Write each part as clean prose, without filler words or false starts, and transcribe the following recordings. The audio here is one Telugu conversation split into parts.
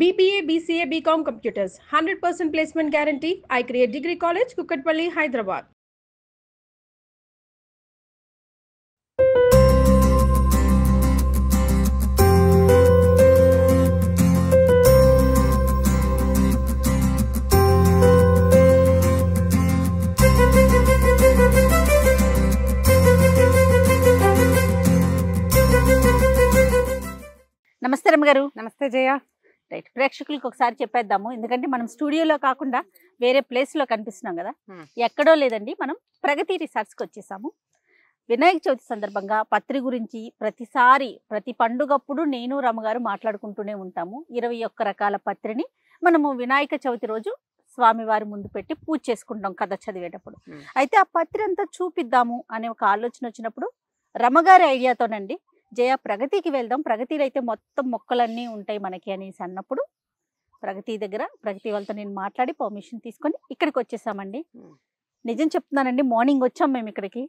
BBA, BCA, BCom Computers, 100% placement guarantee. I create Degree College, Kukatpalli, Hyderabad. నమస్తే రమ్మ గారు. నమస్తే జయ. రైట్, ప్రేక్షకులకు ఒకసారి చెప్పేద్దాము, ఎందుకంటే మనం స్టూడియోలో కాకుండా వేరే ప్లేస్లో కనిపిస్తున్నాం కదా. ఎక్కడో లేదండి, మనం ప్రగతి రిసార్ట్స్కి వచ్చేసాము. వినాయక చవితి సందర్భంగా పత్రి గురించి ప్రతి పండుగప్పుడు నేను రమ్మగారు మాట్లాడుకుంటూనే ఉంటాము. 21 రకాల పత్రిని మనము వినాయక చవితి రోజు స్వామివారి ముందు పెట్టి పూజ చేసుకుంటాం కథ చదివేటప్పుడు. అయితే ఆ పత్రి అంతా చూపిద్దాము అనే ఒక ఆలోచన వచ్చినప్పుడు రమ్మగారి ఐడియాతోనండి, జయ ప్రగతికి వెళ్దాం, ప్రగతిలో అయితే మొత్తం మొక్కలన్నీ ఉంటాయి మనకి అనేసి అన్నప్పుడు ప్రగతి వాళ్ళతో నేను మాట్లాడి పర్మిషన్ తీసుకొని ఇక్కడికి వచ్చేసామండి. నిజం చెప్తున్నానండి, మార్నింగ్ వచ్చాం మేము ఇక్కడికి.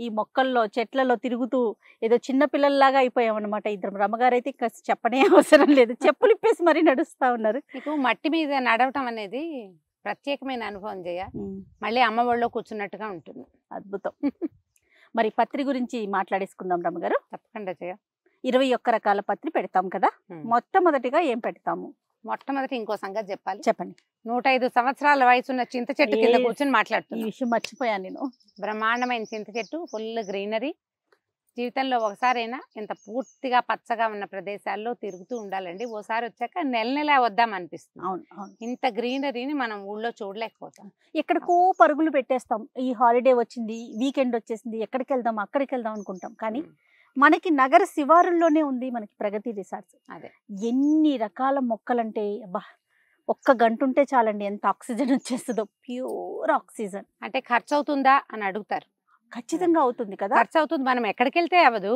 ఈ మొక్కల్లో చెట్లలో తిరుగుతూ ఏదో చిన్న పిల్లల్లాగా అయిపోయామన్నమాట. ఇద్దరు రమ్మగారు అయితే ఇంకా చెప్పనే అవసరం లేదు, చెప్పులు ఇప్పేసి మరీ నడుస్తా ఉన్నారు. నీకు మట్టి మీద నడవటం అనేది ప్రత్యేకమైన అనుభవం జయ. మళ్ళీ అమ్మ ఒళ్ళో కూర్చున్నట్టుగా ఉంటుంది. అద్భుతం. మరి పత్రి గురించి మాట్లాడేసుకుందాం రమ్మగారు. తప్పకుండా జయ. 21 రకాల పత్రి పెడతాం కదా. మొట్టమొదటిగా ఏం పెడతాము? మొట్టమొదటి ఇంకో సంగతి చెప్పాలి. చెప్పండి. 105 సంవత్సరాల వయసున్న చింత చెట్టు కింద కూర్చొని మాట్లాడుతున్నా. ఈ విషయం మర్చిపోయాను నేను. బ్రహ్మాండమైన చింత చెట్టు, ఫుల్ గ్రీనరీ. జీవితంలో ఒకసారైనా ఇంత పూర్తిగా పచ్చగా ఉన్న ప్రదేశాల్లో తిరుగుతూ ఉండాలండి. ఓసారి వచ్చాక నెల వద్దాం అనిపిస్తుంది. అవును అవును. ఇంత గ్రీనరీని మనం ఊళ్ళో చూడలేకపోతాం. ఎక్కడికో పరుగులు పెట్టేస్తాం. ఈ హాలిడే వచ్చింది, వీకెండ్ వచ్చేసింది, ఎక్కడికి వెళ్దాం అక్కడికి వెళ్దాం అనుకుంటాం. కానీ మనకి నగర శివారుల్లోనే ఉంది మనకి ప్రగతి రిసార్ట్స్. అదే ఎన్ని రకాల మొక్కలంటే అబ్బా, ఒక్క గంట ఉంటే చాలండి ఎంత ఆక్సిజన్ వచ్చేస్తుందో. Pure oxygen. అంటే ఖర్చు అవుతుందా అని అడుగుతారు. ఖచ్చితంగా అవుతుంది కదా. ఖర్చు అవుతుంది, మనం ఎక్కడికి వెళ్తే అవ్వదు,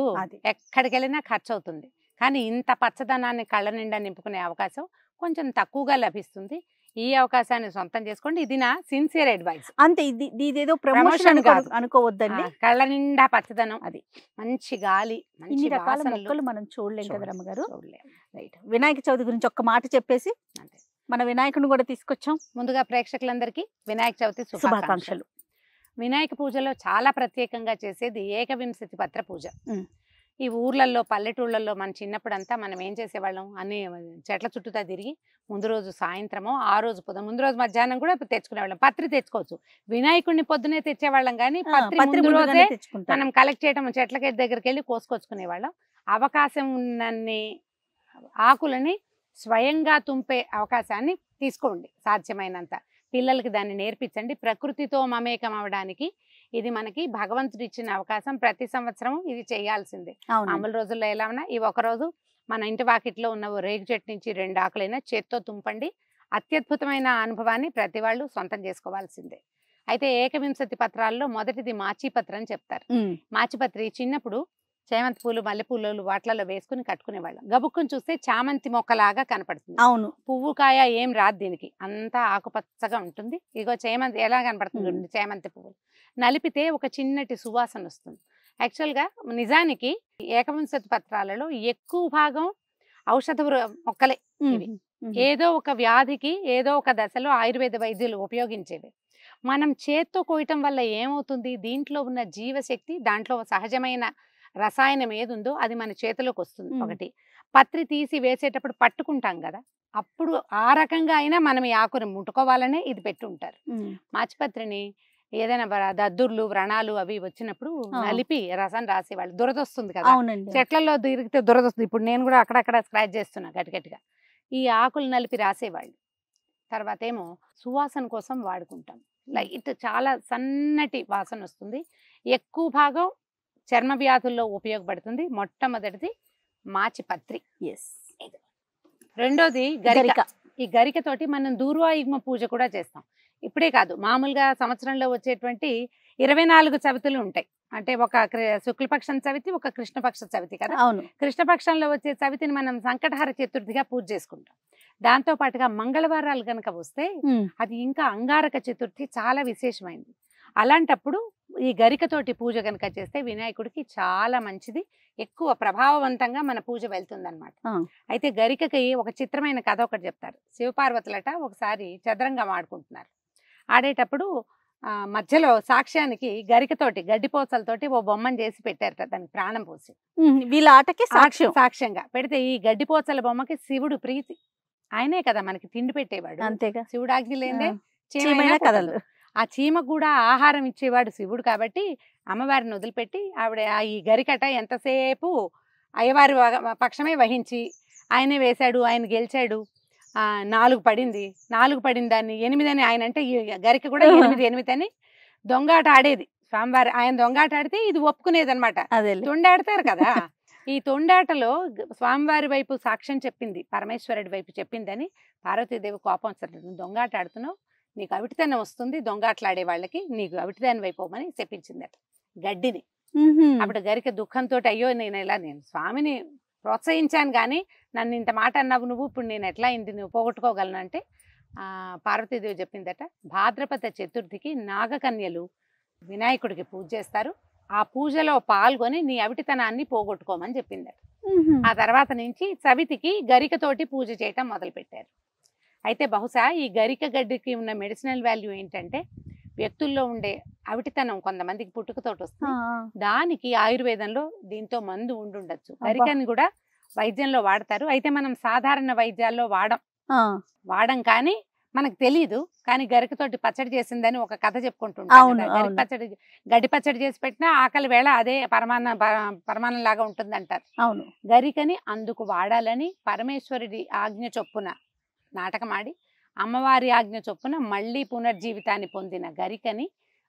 ఎక్కడికి వెళ్ళినా ఖర్చు అవుతుంది. కానీ ఇంత పచ్చదనాన్ని కళ్ళ నిండా నింపుకునే అవకాశం కొంచెం తక్కువగా లభిస్తుంది. ఈ అవకాశాన్ని సొంతం చేసుకోండి. ఇది నా సిన్సియర్ అడ్వైస్. అంతే. ఇదేదో ప్రమోషన్ అనుకోవద్దండి. కళ్ళ నిండా పచ్చదనం, అది మంచి గాలి, ఇన్ని రకాల మొక్కలు మనం చూడలేం కదా రమ్మగారు. రైట్. వినాయక చవితి గురించి ఒక్క మాట చెప్పేసి మన వినాయకుడిని కూడా తీసుకొచ్చాం. ముందుగా ప్రేక్షకులందరికీ వినాయక చవితి శుభాకాంక్షలు. వినాయక పూజలో చాలా ప్రత్యేకంగా చేసేది ఏకవింశతి పత్ర పూజ. ఈ ఊర్లలో పల్లెటూళ్ళల్లో మన చిన్నప్పుడంతా మనం ఏం చేసేవాళ్ళం, అన్ని చెట్ల చుట్టూతా తిరిగి ముందు రోజు సాయంత్రమో, ఆ రోజు ముందు రోజు మధ్యాహ్నం కూడా తెచ్చుకునేవాళ్ళం. పత్రి తెచ్చుకోవచ్చు, వినాయకుడిని పొద్దునే తెచ్చేవాళ్ళం, కానీ పత్రి ముందు రోజే మనం కలెక్ట్ చేయడం, చెట్ల దగ్గరికి వెళ్ళి కోసుకొచ్చుకునేవాళ్ళం. అవకాశం ఉన్నన్ని ఆకులని స్వయంగా తుంపే అవకాశాన్ని తీసుకోండి సాధ్యమైనంత. పిల్లలకి దాన్ని నేర్పించండి. ప్రకృతితో మమేకం అవడానికి ఇది మనకి భగవంతుడు ఇచ్చిన అవకాశం. ప్రతి సంవత్సరం ఇది చేయాల్సిందే. మామూలు రోజుల్లో ఎలా ఉన్నా ఈ ఒకరోజు మన ఇంటి వాకిట్లో ఉన్న రేగు చెట్టు నుంచి 2 ఆకులైనా చేత్తో తుంపండి. అత్యద్భుతమైన అనుభవాన్ని ప్రతి వాళ్ళు సొంతం చేసుకోవాల్సిందే. అయితే ఏకవింశతి పత్రాల్లో మొదటిది మాచిపత్రి అని చెప్తారు. మాచిపత్రి చిన్నప్పుడు చేమంతి పూలు, మల్లెపూలు వాటిలలో వేసుకుని కట్టుకునేవాళ్ళం. గబుక్కుని చూస్తే చామంతి మొక్కలాగా కనపడుతుంది. అవును. పువ్వు కాయ ఏం రాదు దీనికి, అంతా ఆకుపచ్చగా ఉంటుంది. ఇగో చేమంతి ఎలా కనపడుతుంది, చేమంతి పువ్వులు నలిపితే ఒక చిన్నటి సువాసన వస్తుంది. యాక్చువల్గా నిజానికి ఏకవింశతి పత్రాలలో ఎక్కువ భాగం ఔషధ మొక్కలే ఇవి. ఏదో ఒక వ్యాధికి ఏదో ఒక దశలో ఆయుర్వేద వైద్యులు ఉపయోగించేవి. మనం చేత్తో కోయటం వల్ల ఏమవుతుంది, దీంట్లో ఉన్న జీవశక్తి, దాంట్లో సహజమైన రసాయనం ఏదుందో అది మన చేతిలోకి వస్తుంది. ఒకటి పత్రి తీసి వేసేటప్పుడు పట్టుకుంటాం కదా, అప్పుడు ఆ రకంగా అయినా మనం ఈ ఆకుని ముట్టుకోవాలనే ఇది పెట్టి ఉంటారు. మాచిపత్రిని ఏదైనా దద్దుర్లు, వ్రణాలు అవి వచ్చినప్పుడు నలిపి రసం రాసేవాళ్ళు. దురదొస్తుంది కదా, చెట్లలో తిరిగితే దురదొస్తుంది. ఇప్పుడు నేను కూడా అక్కడక్కడ స్క్రాచ్ చేస్తున్నా గట్టిగా. ఈ ఆకులు నలిపి రాసేవాళ్ళు. తర్వాత ఏమో సువాసన కోసం వాడుకుంటాం. లైట్, చాలా సన్నటి వాసన వస్తుంది. ఎక్కువ భాగం చర్మ వ్యాధుల్లో ఉపయోగపడుతుంది. మొట్టమొదటిది మాచిపత్రి. రెండోది గరిక. ఈ గరికతోటి మనం దూర్వాయుగ్మ పూజ కూడా చేస్తాం. ఇప్పుడే కాదు, మామూలుగా సంవత్సరంలో వచ్చేటువంటి 24 చవితులు ఉంటాయి. అంటే ఒక శుక్లపక్షం చవితి, ఒక కృష్ణపక్ష చవితి కదా. కృష్ణపక్షంలో వచ్చే చవితిని మనం సంకటహర చతుర్థిగా పూజ చేసుకుంటాం. దాంతో పాటుగా మంగళవారాలు గనక వస్తే అది ఇంకా అంగారక చతుర్థి, చాలా విశేషమైంది. అలాంటప్పుడు ఈ గరికతోటి పూజ కనుక చేస్తే వినాయకుడికి చాలా మంచిది, ఎక్కువ ప్రభావవంతంగా మన పూజ వెళ్తుందన్నమాట. అయితే గరికకి ఒక చిత్రమైన కథ ఒకటి చెప్తారు. శివపార్వతులట ఒకసారి చదరంగం ఆడుకుంటున్నారు. ఆడేటప్పుడు మధ్యలో సాక్ష్యానికి గరికతోటి గడ్డిపోసలతోటి ఓ బొమ్మను చేసి పెట్టారట, దానికి ప్రాణం పోసి. వీళ్ళ ఆటకి సాక్ష్యంగా పెడితే ఈ గడ్డిపోసల బొమ్మకి శివుడు ప్రీతి, ఆయనే కదా మనకి తిండి పెట్టేవాడు, అంతేగా, శివుడు ఆజ్ఞ లేదే చీమైనా కదలదు. ఆ చీమకు కూడా ఆహారం ఇచ్చేవాడు శివుడు కాబట్టి అమ్మవారిని వదిలిపెట్టి ఆవిడ ఈ గరికట ఎంతసేపు అయ్యవారి పక్షమే వహించి ఆయనే వేశాడు, ఆయన గెలిచాడు. 4 పడింది, 4 పడిన దాన్ని 8 అని ఆయన అంటే ఈ గరిక కూడా 8 అని దొంగాట ఆడేది స్వామివారి. ఆయన దొంగాట ఆడితే ఇది ఒప్పుకునేది అనమాట. తొండాడతారు కదా, ఈ తొండాటలో స్వామివారి వైపు సాక్ష్యం చెప్పింది, పరమేశ్వరుడి వైపు చెప్పిందని పార్వతీదేవి కోపం వస్తుంది. దొంగాట ఆడుతున్నావు, నీకు అవిటితనం వస్తుంది, దొంగాటలాడే వాళ్ళకి నీకు అవిటిదాని వైపు అని చెప్పించిందట గడ్డిని. అప్పుడు గరిక దుఃఖంతో అయ్యో నేను స్వామిని ప్రోత్సహించాను కానీ నన్ను ఇంత మాట అన్నావు నువ్వు, ఇప్పుడు నేను ఎట్లా ఇంటి నువ్వు పోగొట్టుకోగలను అంటే పార్వతీదేవి చెప్పిందట, భాద్రపద చతుర్థికి నాగకన్యలు వినాయకుడికి పూజ చేస్తారు, ఆ పూజలో పాల్గొని నీ అవిటితనాన్ని పోగొట్టుకోమని చెప్పిందట. ఆ తర్వాత నుంచి చవితికి గరికతోటి పూజ చేయటం మొదలుపెట్టారు. అయితే బహుశా ఈ గరిక గడ్డికి ఉన్న మెడిసినల్ వాల్యూ ఏంటంటే వ్యక్తుల్లో ఉండే అవిటితనం కొంతమందికి పుట్టుకతోటి వస్తుంది, దానికి ఆయుర్వేదంలో దీంతో మందు ఉండుండొచ్చు. గరికని కూడా వైద్యంలో వాడతారు. అయితే మనం సాధారణ వైద్యాల్లో వాడం కానీ మనకు తెలీదు. కానీ గరికతోటి పచ్చడి చేసిందని ఒక కథ చెప్పుకుంటుంటాం. గడ్డి పచ్చడి చేసి పెట్టినా ఆకలి వేళ అదే పరమాన్నం లాగా ఉంటుంది అంటారు. అవును, గరికని అందుకు వాడాలని పరమేశ్వరుడి ఆజ్ఞ చొప్పున నాటకమాడి అమ్మవారి ఆజ్ఞ చొప్పున మళ్ళీ పునర్జీవితాన్ని పొందిన గరికని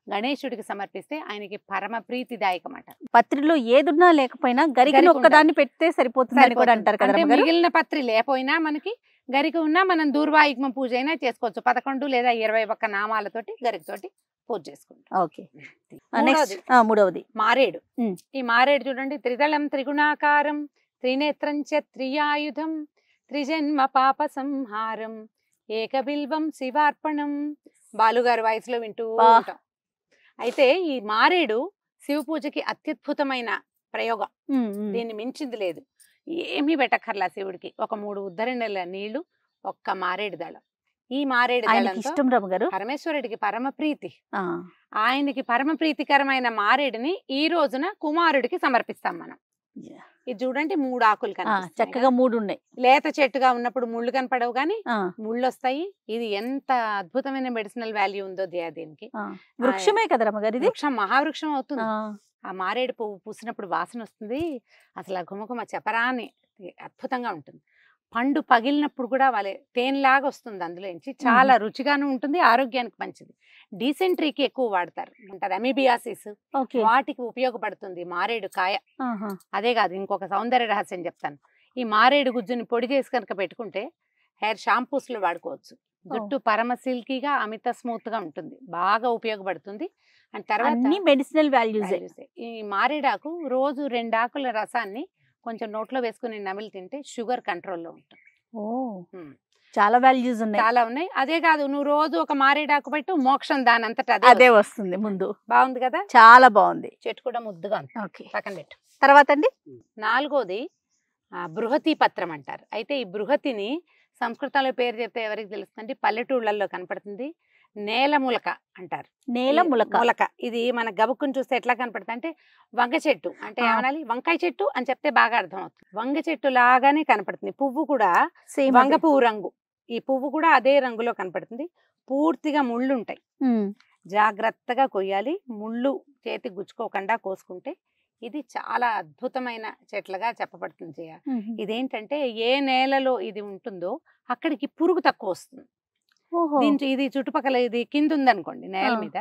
గణేశుడికి సమర్పిస్తే ఆయనకి పరమ ప్రీతిదాయకమాట. పత్రిలో ఏదున్నా లేకపోయినా గరికని ఒక్కదాన్ని పెడితే సరిపోతుంది కూడా అంటారు కదా. మిగిలిన పత్రి లేకపోయినా మనకి గరిక ఉన్నా మనం దూర్వాయుగ్మ పూజ అయినా చేసుకోవచ్చు. 11 లేదా 21 నామాలతోటి గరికతోటి పూజ చేసుకుంటాం. ఓకే. మూడవది మారేడు. ఈ మారేడు చూడండి, త్రిదళం త్రిగుణాకారం త్రినేత్రం చ త్రియాయుధం త్రిజన్మ పాప సంహారం ఏకబిల్వం శివార్పణం. బాలుగారు వయసులో వింటూ ఉంటాం. అయితే ఈ మారేడు శివ పూజకి అత్యద్భుతమైన ప్రయోగం, దీన్ని మించింది లేదు. ఏమీ పెట్టక్కర్లా శివుడికి. ఒక 3 ఉద్ధరణల నీళ్లు, ఒక్క మారేడు దళం. ఈ మారేడు దళంతో పరమేశ్వరుడికి పరమ ప్రీతి. ఆయనకి పరమ ప్రీతికరమైన మారేడుని ఈ రోజున కుమారుడికి సమర్పిస్తాం మనం. ఇది చూడండి, 3 ఆకులు కనిపిస్తాయి, చక్కగా 3 ఉన్నాయి. లేత చెట్టుగా ఉన్నప్పుడు ముళ్ళు కనపడవు కానీ ముళ్ళు వస్తాయి. ఇది ఎంత అద్భుతమైన మెడిసినల్ వాల్యూ ఉందో దీనికి. వృక్షమే కదా రమ్మగారు, ఇది వృక్షం, మహావృక్షం అవుతుంది. ఆ మారేడు పువ్వు పూసినప్పుడు వాసన వస్తుంది, అసలు ఆ గుమగుమ చెప్పరాని అద్భుతంగా ఉంటుంది. పండు పగిలినప్పుడు కూడా వాళ్ళే తేనెలాగా వస్తుంది అందులోంచి, చాలా రుచిగాను ఉంటుంది, ఆరోగ్యానికి మంచిది. డీసెంట్రీకి ఎక్కువ వాడతారు అంటారు, అమీబియాసిస్ వాటికి ఉపయోగపడుతుంది మారేడు కాయ. అదే కాదు, ఇంకొక సౌందర్య రహస్యం చెప్తాను. ఈ మారేడు గుజ్జుని పొడి చేసి కనుక పెట్టుకుంటే హెయిర్ షాంపూస్ లో వాడుకోవచ్చు. జుట్టు పరమ సిల్కీగా అమిత స్మూత్ గా ఉంటుంది, బాగా ఉపయోగపడుతుంది. అండ్ తర్వాత మెడిసినల్ వాల్యూస్. ఈ మారేడాకు రోజు 2 ఆకుల రసాన్ని కొంచెం నోట్లో వేసుకుని నమిలి తింటే షుగర్ కంట్రోల్లో ఉంటుంది. చాలా వాల్యూస్ ఉన్నాయి, చాలా ఉన్నాయి. అదే కాదు, నువ్వు రోజు ఒక మారేడాకు పెట్టు, మోక్షం దాని అంతటా అదే వస్తుంది ముందు. బాగుంది కదా, చాలా బాగుంది. చెట్టు కూడా ముద్దుగా ఉంది. పక్కన పెట్టు. తర్వాత అండి 4వది బృహతి పత్రం అంటారు. అయితే ఈ బృహతిని సంస్కృతంలో పేరు చెప్తే ఎవరికి తెలుస్తుంది, పల్లెటూళ్ళల్లో కనపడుతుంది. నేలములక అంటారు. నేలములక. ఇది మన గబుక్కుని చూస్తే ఎట్లా కనపడుతుంది అంటే వంగ చెట్టు అంటే ఏమనాలి, వంకాయ చెట్టు అని చెప్తే బాగా అర్థం అవుతుంది. వంగ చెట్టు లాగానే కనపడుతుంది. పువ్వు కూడా వంగ పువ్వు రంగు. ఈ పువ్వు కూడా అదే రంగులో కనపడుతుంది. పూర్తిగా ముళ్ళు ఉంటాయి, జాగ్రత్తగా కొయ్యాలి. ముళ్ళు చేతి గుచ్చుకోకుండా కోసుకుంటే ఇది చాలా అద్భుతమైన చెట్లుగా చెప్పబడుతుంది. ఇదేంటంటే ఏ నేలలో ఇది ఉంటుందో అక్కడికి పురుగు తక్కువ వస్తుంది. దీంట్లో ఇది చుట్టుపక్కల ఇది కింద ఉందనుకోండి నేల మీద,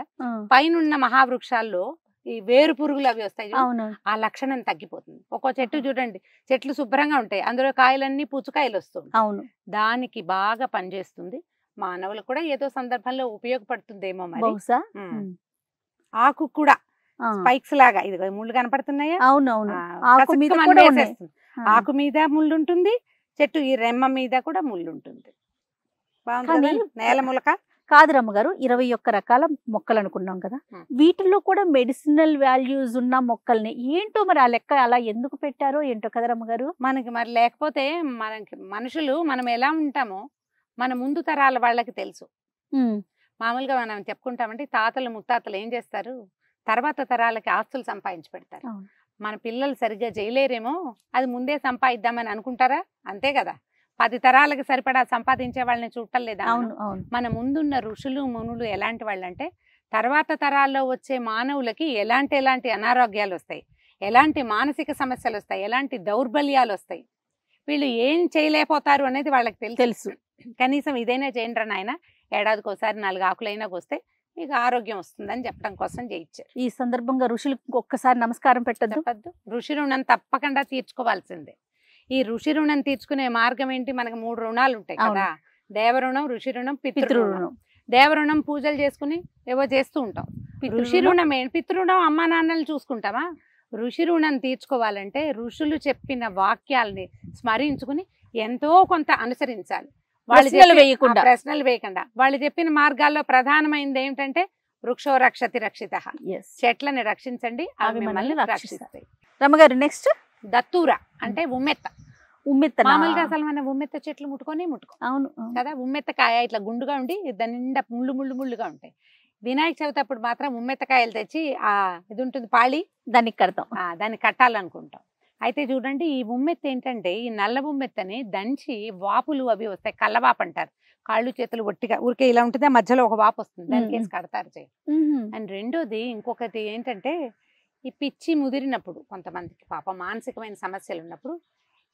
పైన మహావృక్షాల్లో ఈ వేరు పురుగులు అవి వస్తాయి, ఆ లక్షణం తగ్గిపోతుంది. ఒక్కో చెట్టు చూడండి, చెట్లు శుభ్రంగా ఉంటాయి, అందులో కాయలన్నీ పుచ్చుకాయలు వస్తుంది. దానికి బాగా పనిచేస్తుంది. మానవులకు కూడా ఏదో సందర్భంలో ఉపయోగపడుతుందేమో మరి. ఆకు కూడా స్పైక్స్ లాగా, ఇది ముళ్ళు కనపడుతున్నాయా, ఆకు మీద ముళ్ళు ఉంటుంది, చెట్టు ఈ రెమ్మ మీద కూడా ముళ్ళు ఉంటుంది. బాగుంది. నేల ములక కాదు రమ్మగారు 21 రకాల మొక్కలు అనుకున్నాం కదా, వీటిల్లో కూడా మెడిసినల్ వాల్యూస్ ఉన్న మొక్కల్ని ఏంటో మరి ఆ లెక్క అలా ఎందుకు పెట్టారో ఏంటో కదా రమ్మగారు. మనకి మరి లేకపోతే మనకి మనుషులు మనం ఎలా ఉంటామో మన ముందు తరాల వాళ్ళకి తెలుసు. మామూలుగా మనం చెప్పుకుంటామంటే తాతలు ముత్తాతలు ఏం చేస్తారు, తర్వాత తరాలకి ఆస్తులు సంపాదించి పెడతారు. మన పిల్లలు సరిగ్గా చేయలేరేమో, అది ముందే సంపాదిద్దామని అనుకుంటారా? అంతే కదా, 10 తరాలకు సరిపడా సంపాదించే వాళ్ళని చూడలేదా? మన ముందున్న ఋషులు మునులు ఎలాంటి వాళ్ళు అంటే తర్వాత తరాల్లో వచ్చే మానవులకి ఎలాంటి అనారోగ్యాలు వస్తాయి, ఎలాంటి మానసిక సమస్యలు వస్తాయి, ఎలాంటి దౌర్బల్యాలు వస్తాయి, వీళ్ళు ఏం చేయలేకపోతారు అనేది వాళ్ళకి తెలుసు. కనీసం ఇదైనా చేయండి నాయన, ఏడాదికి ఒకసారి 4 ఆకులైనా వస్తే మీకు ఆరోగ్యం వస్తుందని చెప్పడం కోసం చేయించారు. ఈ సందర్భంగా ఋషులకు ఒక్కసారి నమస్కారం పెట్టద్దు. ఋషి రుణం తప్పకుండా తీర్చుకోవాల్సిందే. ఈ ఋషి రుణం తీర్చుకునే మార్గం ఏంటి? మనకు 3 రుణాలు ఉంటాయి కదా, దేవరుణం, ఋషి రుణం, పితృరుణం. దేవరుణం పూజలు చేసుకుని ఏవో చేస్తూ ఉంటాం. ఋషి రుణం ఏంటి? పితృరుణం అమ్మా నాన్నలు చూసుకుంటామా? ఋషి రుణం తీర్చుకోవాలంటే ఋషులు చెప్పిన వాక్యాలని స్మరించుకుని ఎంతో కొంత అనుసరించాలి. ప్రశ్నలు వేయకుండా వాళ్ళు చెప్పిన మార్గాల్లో ప్రధానమైనది ఏమిటంటే వృక్షో రక్షతి రక్షిత, చెట్లని రక్షించండి అవి మిమ్మల్ని రక్షిస్తాయి. రమ్మగారు నెక్స్ట్ దత్తూర అంటే ఉమ్మెత్త. మామూలుగా అసలు మనం ఉమ్మెత్త చెట్లు ముట్టుకో అవును కదా, ఉమ్మెత్తకాయ ఇట్లా గుండుగా ఉండి దాని నిండా ముళ్ళుగా ఉంటాయి. వినాయక చవితి అప్పుడు మాత్రం ఉమ్మెత్తకాయలు తెచ్చి ఇది ఉంటుంది పాళి, దానికి కడతాం, దాన్ని కట్టాలనుకుంటాం. అయితే చూడండి, ఈ ఉమ్మెత్త ఏంటంటే ఈ నల్ల ఉమ్మెత్తని దంచి వాపులు అవి వస్తాయి, కళ్ళవాపు అంటారు. కాళ్ళు చేతులు ఒట్టిగా ఊరికే ఇలా ఉంటుంది, మధ్యలో ఒక వాపు వస్తుంది, దానికి వేసి కడతారు చేయి. అండ్ రెండోది ఇంకొకటి ఏంటంటే ఈ పిచ్చి ముదిరినప్పుడు కొంతమందికి పాప మానసికమైన సమస్యలు ఉన్నప్పుడు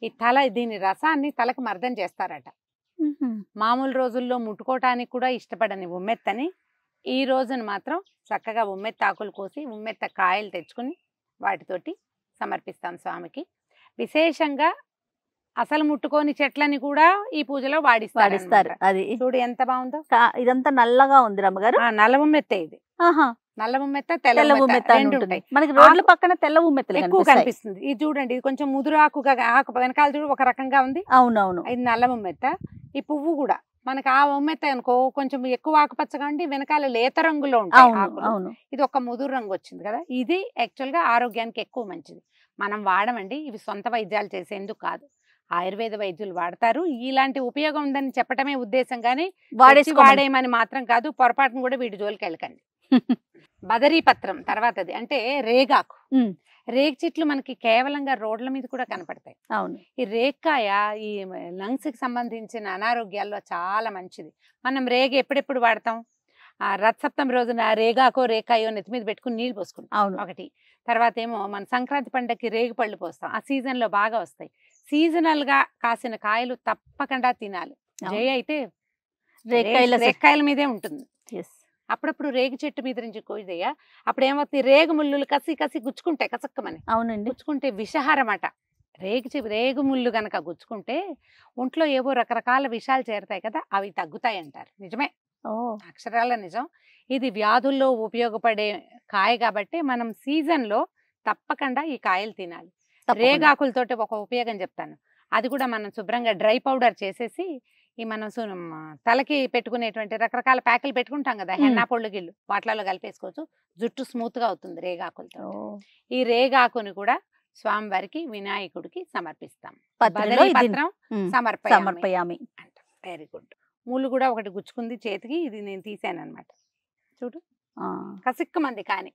ఈ దీని రసాన్ని తలకు మర్దం చేస్తారట. మామూలు రోజుల్లో ముట్టుకోవటానికి కూడా ఇష్టపడని ఉమ్మెత్తని ఈ రోజున మాత్రం చక్కగా ఉమ్మెత్త ఆకులు కోసి ఉమ్మెత్త కాయలు తెచ్చుకుని వాటితోటి సమర్పిస్తాం స్వామికి. విశేషంగా అసలు ముట్టుకోని చెట్లని కూడా ఈ పూజలో వాడిస్తారు. అది చూడు ఎంత బాగుందో. ఇదంతా నల్లగా ఉంది రమ్మగారు. నల్ల ఉమ్మెత్త ఇది. నల్ల ఉమ్మెత్త, తెల్ల ఉమ్మెత్త ఉంటాయి. మనకి రోడ్ల పక్కన తెల్ల ఉమ్మెత్తలు ఎక్కువ కనిపిస్తుంది. ఇది చూడండి, ఇది కొంచెం ముదురు ఆకుగా, ఆకు వెనకాల చూడు ఒక రకంగా ఉంది. అవునవును, ఇది నల్ల ఉమ్మెత్త. ఈ పువ్వు కూడా మనకి ఆ ఉమ్మెత్త అనుకో కొంచెం ఎక్కువ ఆకుపచ్చగా ఉండి వెనకాల లేత రంగులో ఉంటాయి. ఇది ఒక ముదురు రంగు వచ్చింది కదా, ఇది యాక్చువల్ గా ఆరోగ్యానికి ఎక్కువ మంచిది. మనం వాడమండి, ఇవి సొంత వైద్యాలు చేసేందుకు కాదు, ఆయుర్వేద వైద్యులు వాడతారు. ఇలాంటి ఉపయోగం ఉందని చెప్పటమే ఉద్దేశం, కానీ వాడేమని మాత్రం కాదు. పొరపాటును కూడా వీటి జోలికి వెళ్ళకండి. బదరీ పత్రం తర్వాతది అంటే రేగాకు. రేగు చెట్లు మనకి కేవలంగా రోడ్ల మీద కూడా కనపడతాయి. అవును, ఈ రేక్కాయ ఈ లంగ్స్ కి సంబంధించిన అనారోగ్యాల్లో చాలా మంచిది. మనం రేగు ఎప్పుడెప్పుడు వాడతాం? రథసప్తమి రోజున రేగాకో రేకాయో నెత్తి మీద పెట్టుకుని నీళ్ళు పోసుకుంటాం ఒకటి. తర్వాత ఏమో మన సంక్రాంతి పండగకి రేగు పళ్ళు పోస్తాం, ఆ సీజన్ లో బాగా వస్తాయి. సీజనల్ గా కాసిన కాయలు తప్పకుండా తినాలి. జయ అయితే రేక్కాయల మీదే ఉంటుంది. అప్పుడప్పుడు రేగు చెట్టు మీద నుంచి కోయిదయ్యా, అప్పుడు ఏమవుతుంది, రేగు ముళ్ళు కసి కసి గుచ్చుకుంటాయి కసక్కమని. అవునండి, గుచ్చుకుంటే విషహారం అట. రేగు ముళ్ళు గనక గుచ్చుకుంటే ఒంట్లో ఏవో రకరకాల విషాలు చేరుతాయి కదా, అవి తగ్గుతాయి అంటారు. నిజమే, అక్షరాల నిజం. ఇది వ్యాధుల్లో ఉపయోగపడే కాయ కాబట్టి మనం సీజన్ లో తప్పకుండా ఈ కాయలు తినాలి. రేగాకులతోటి ఒక ఉపయోగం చెప్తాను. అది కూడా మనం శుభ్రంగా డ్రై పౌడర్ చేసేసి ఈ మనం తలకి పెట్టుకునేటువంటి రకరకాల ప్యాకులు పెట్టుకుంటాం కదా, హెన్నా పొళ్ళు గిళ్ళు, వాటిలలో కలిపేసుకోవచ్చు. జుట్టు స్మూత్ గా అవుతుంది రేగాకులతో. ఈ రేగాకుని కూడా స్వామివారికి వినాయకుడికి సమర్పిస్తాం. సమర్పయామి. Very good. ముళ్ళు కూడా ఒకటి గుచ్చుకుంది చేతికి, ఇది నేను తీసాను అనమాట. చూడు కసిక్కు మంది, కానీ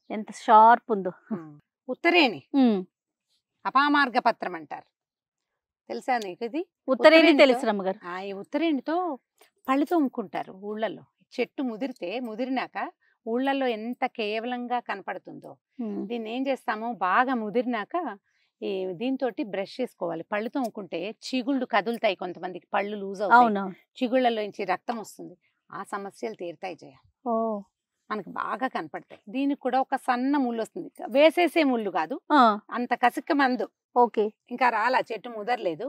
ఎంత షార్ప్ ఉందో. ఉత్తరేణి అపామార్గ పత్రం అంటారు, తెలుసా నీకు? ఇది ఉత్తరేణి తెలుసు రమ్మగారు. ఈ ఉత్తరేణితో పళ్ళు తోముకుంటారు ఊళ్ళల్లో. చెట్టు ముదిరినాక ఊళ్ళల్లో ఎంత కేవలంగా కనపడుతుందో. దీన్ని ఏం చేస్తాము, బాగా ముదిరినాక ఈ దీంతో బ్రష్ చేసుకోవాలి. పళ్ళు తోముకుంటే చిగుళ్ళు కదులుతాయి, కొంతమందికి పళ్ళు లూజ్ అవుతాయి, చిగుళ్ళలో నుంచి రక్తం వస్తుంది, ఆ సమస్యలు తీరుతాయి జయ. మనకు బాగా కనపడతాయి. దీనికి కూడా ఒక సన్న ముళ్ళు వస్తుంది, వేసేసే ముళ్ళు కాదు, అంత కసిక్క మందు. ఓకే, ఇంకా రాలా, చెట్టు ముదరలేదు,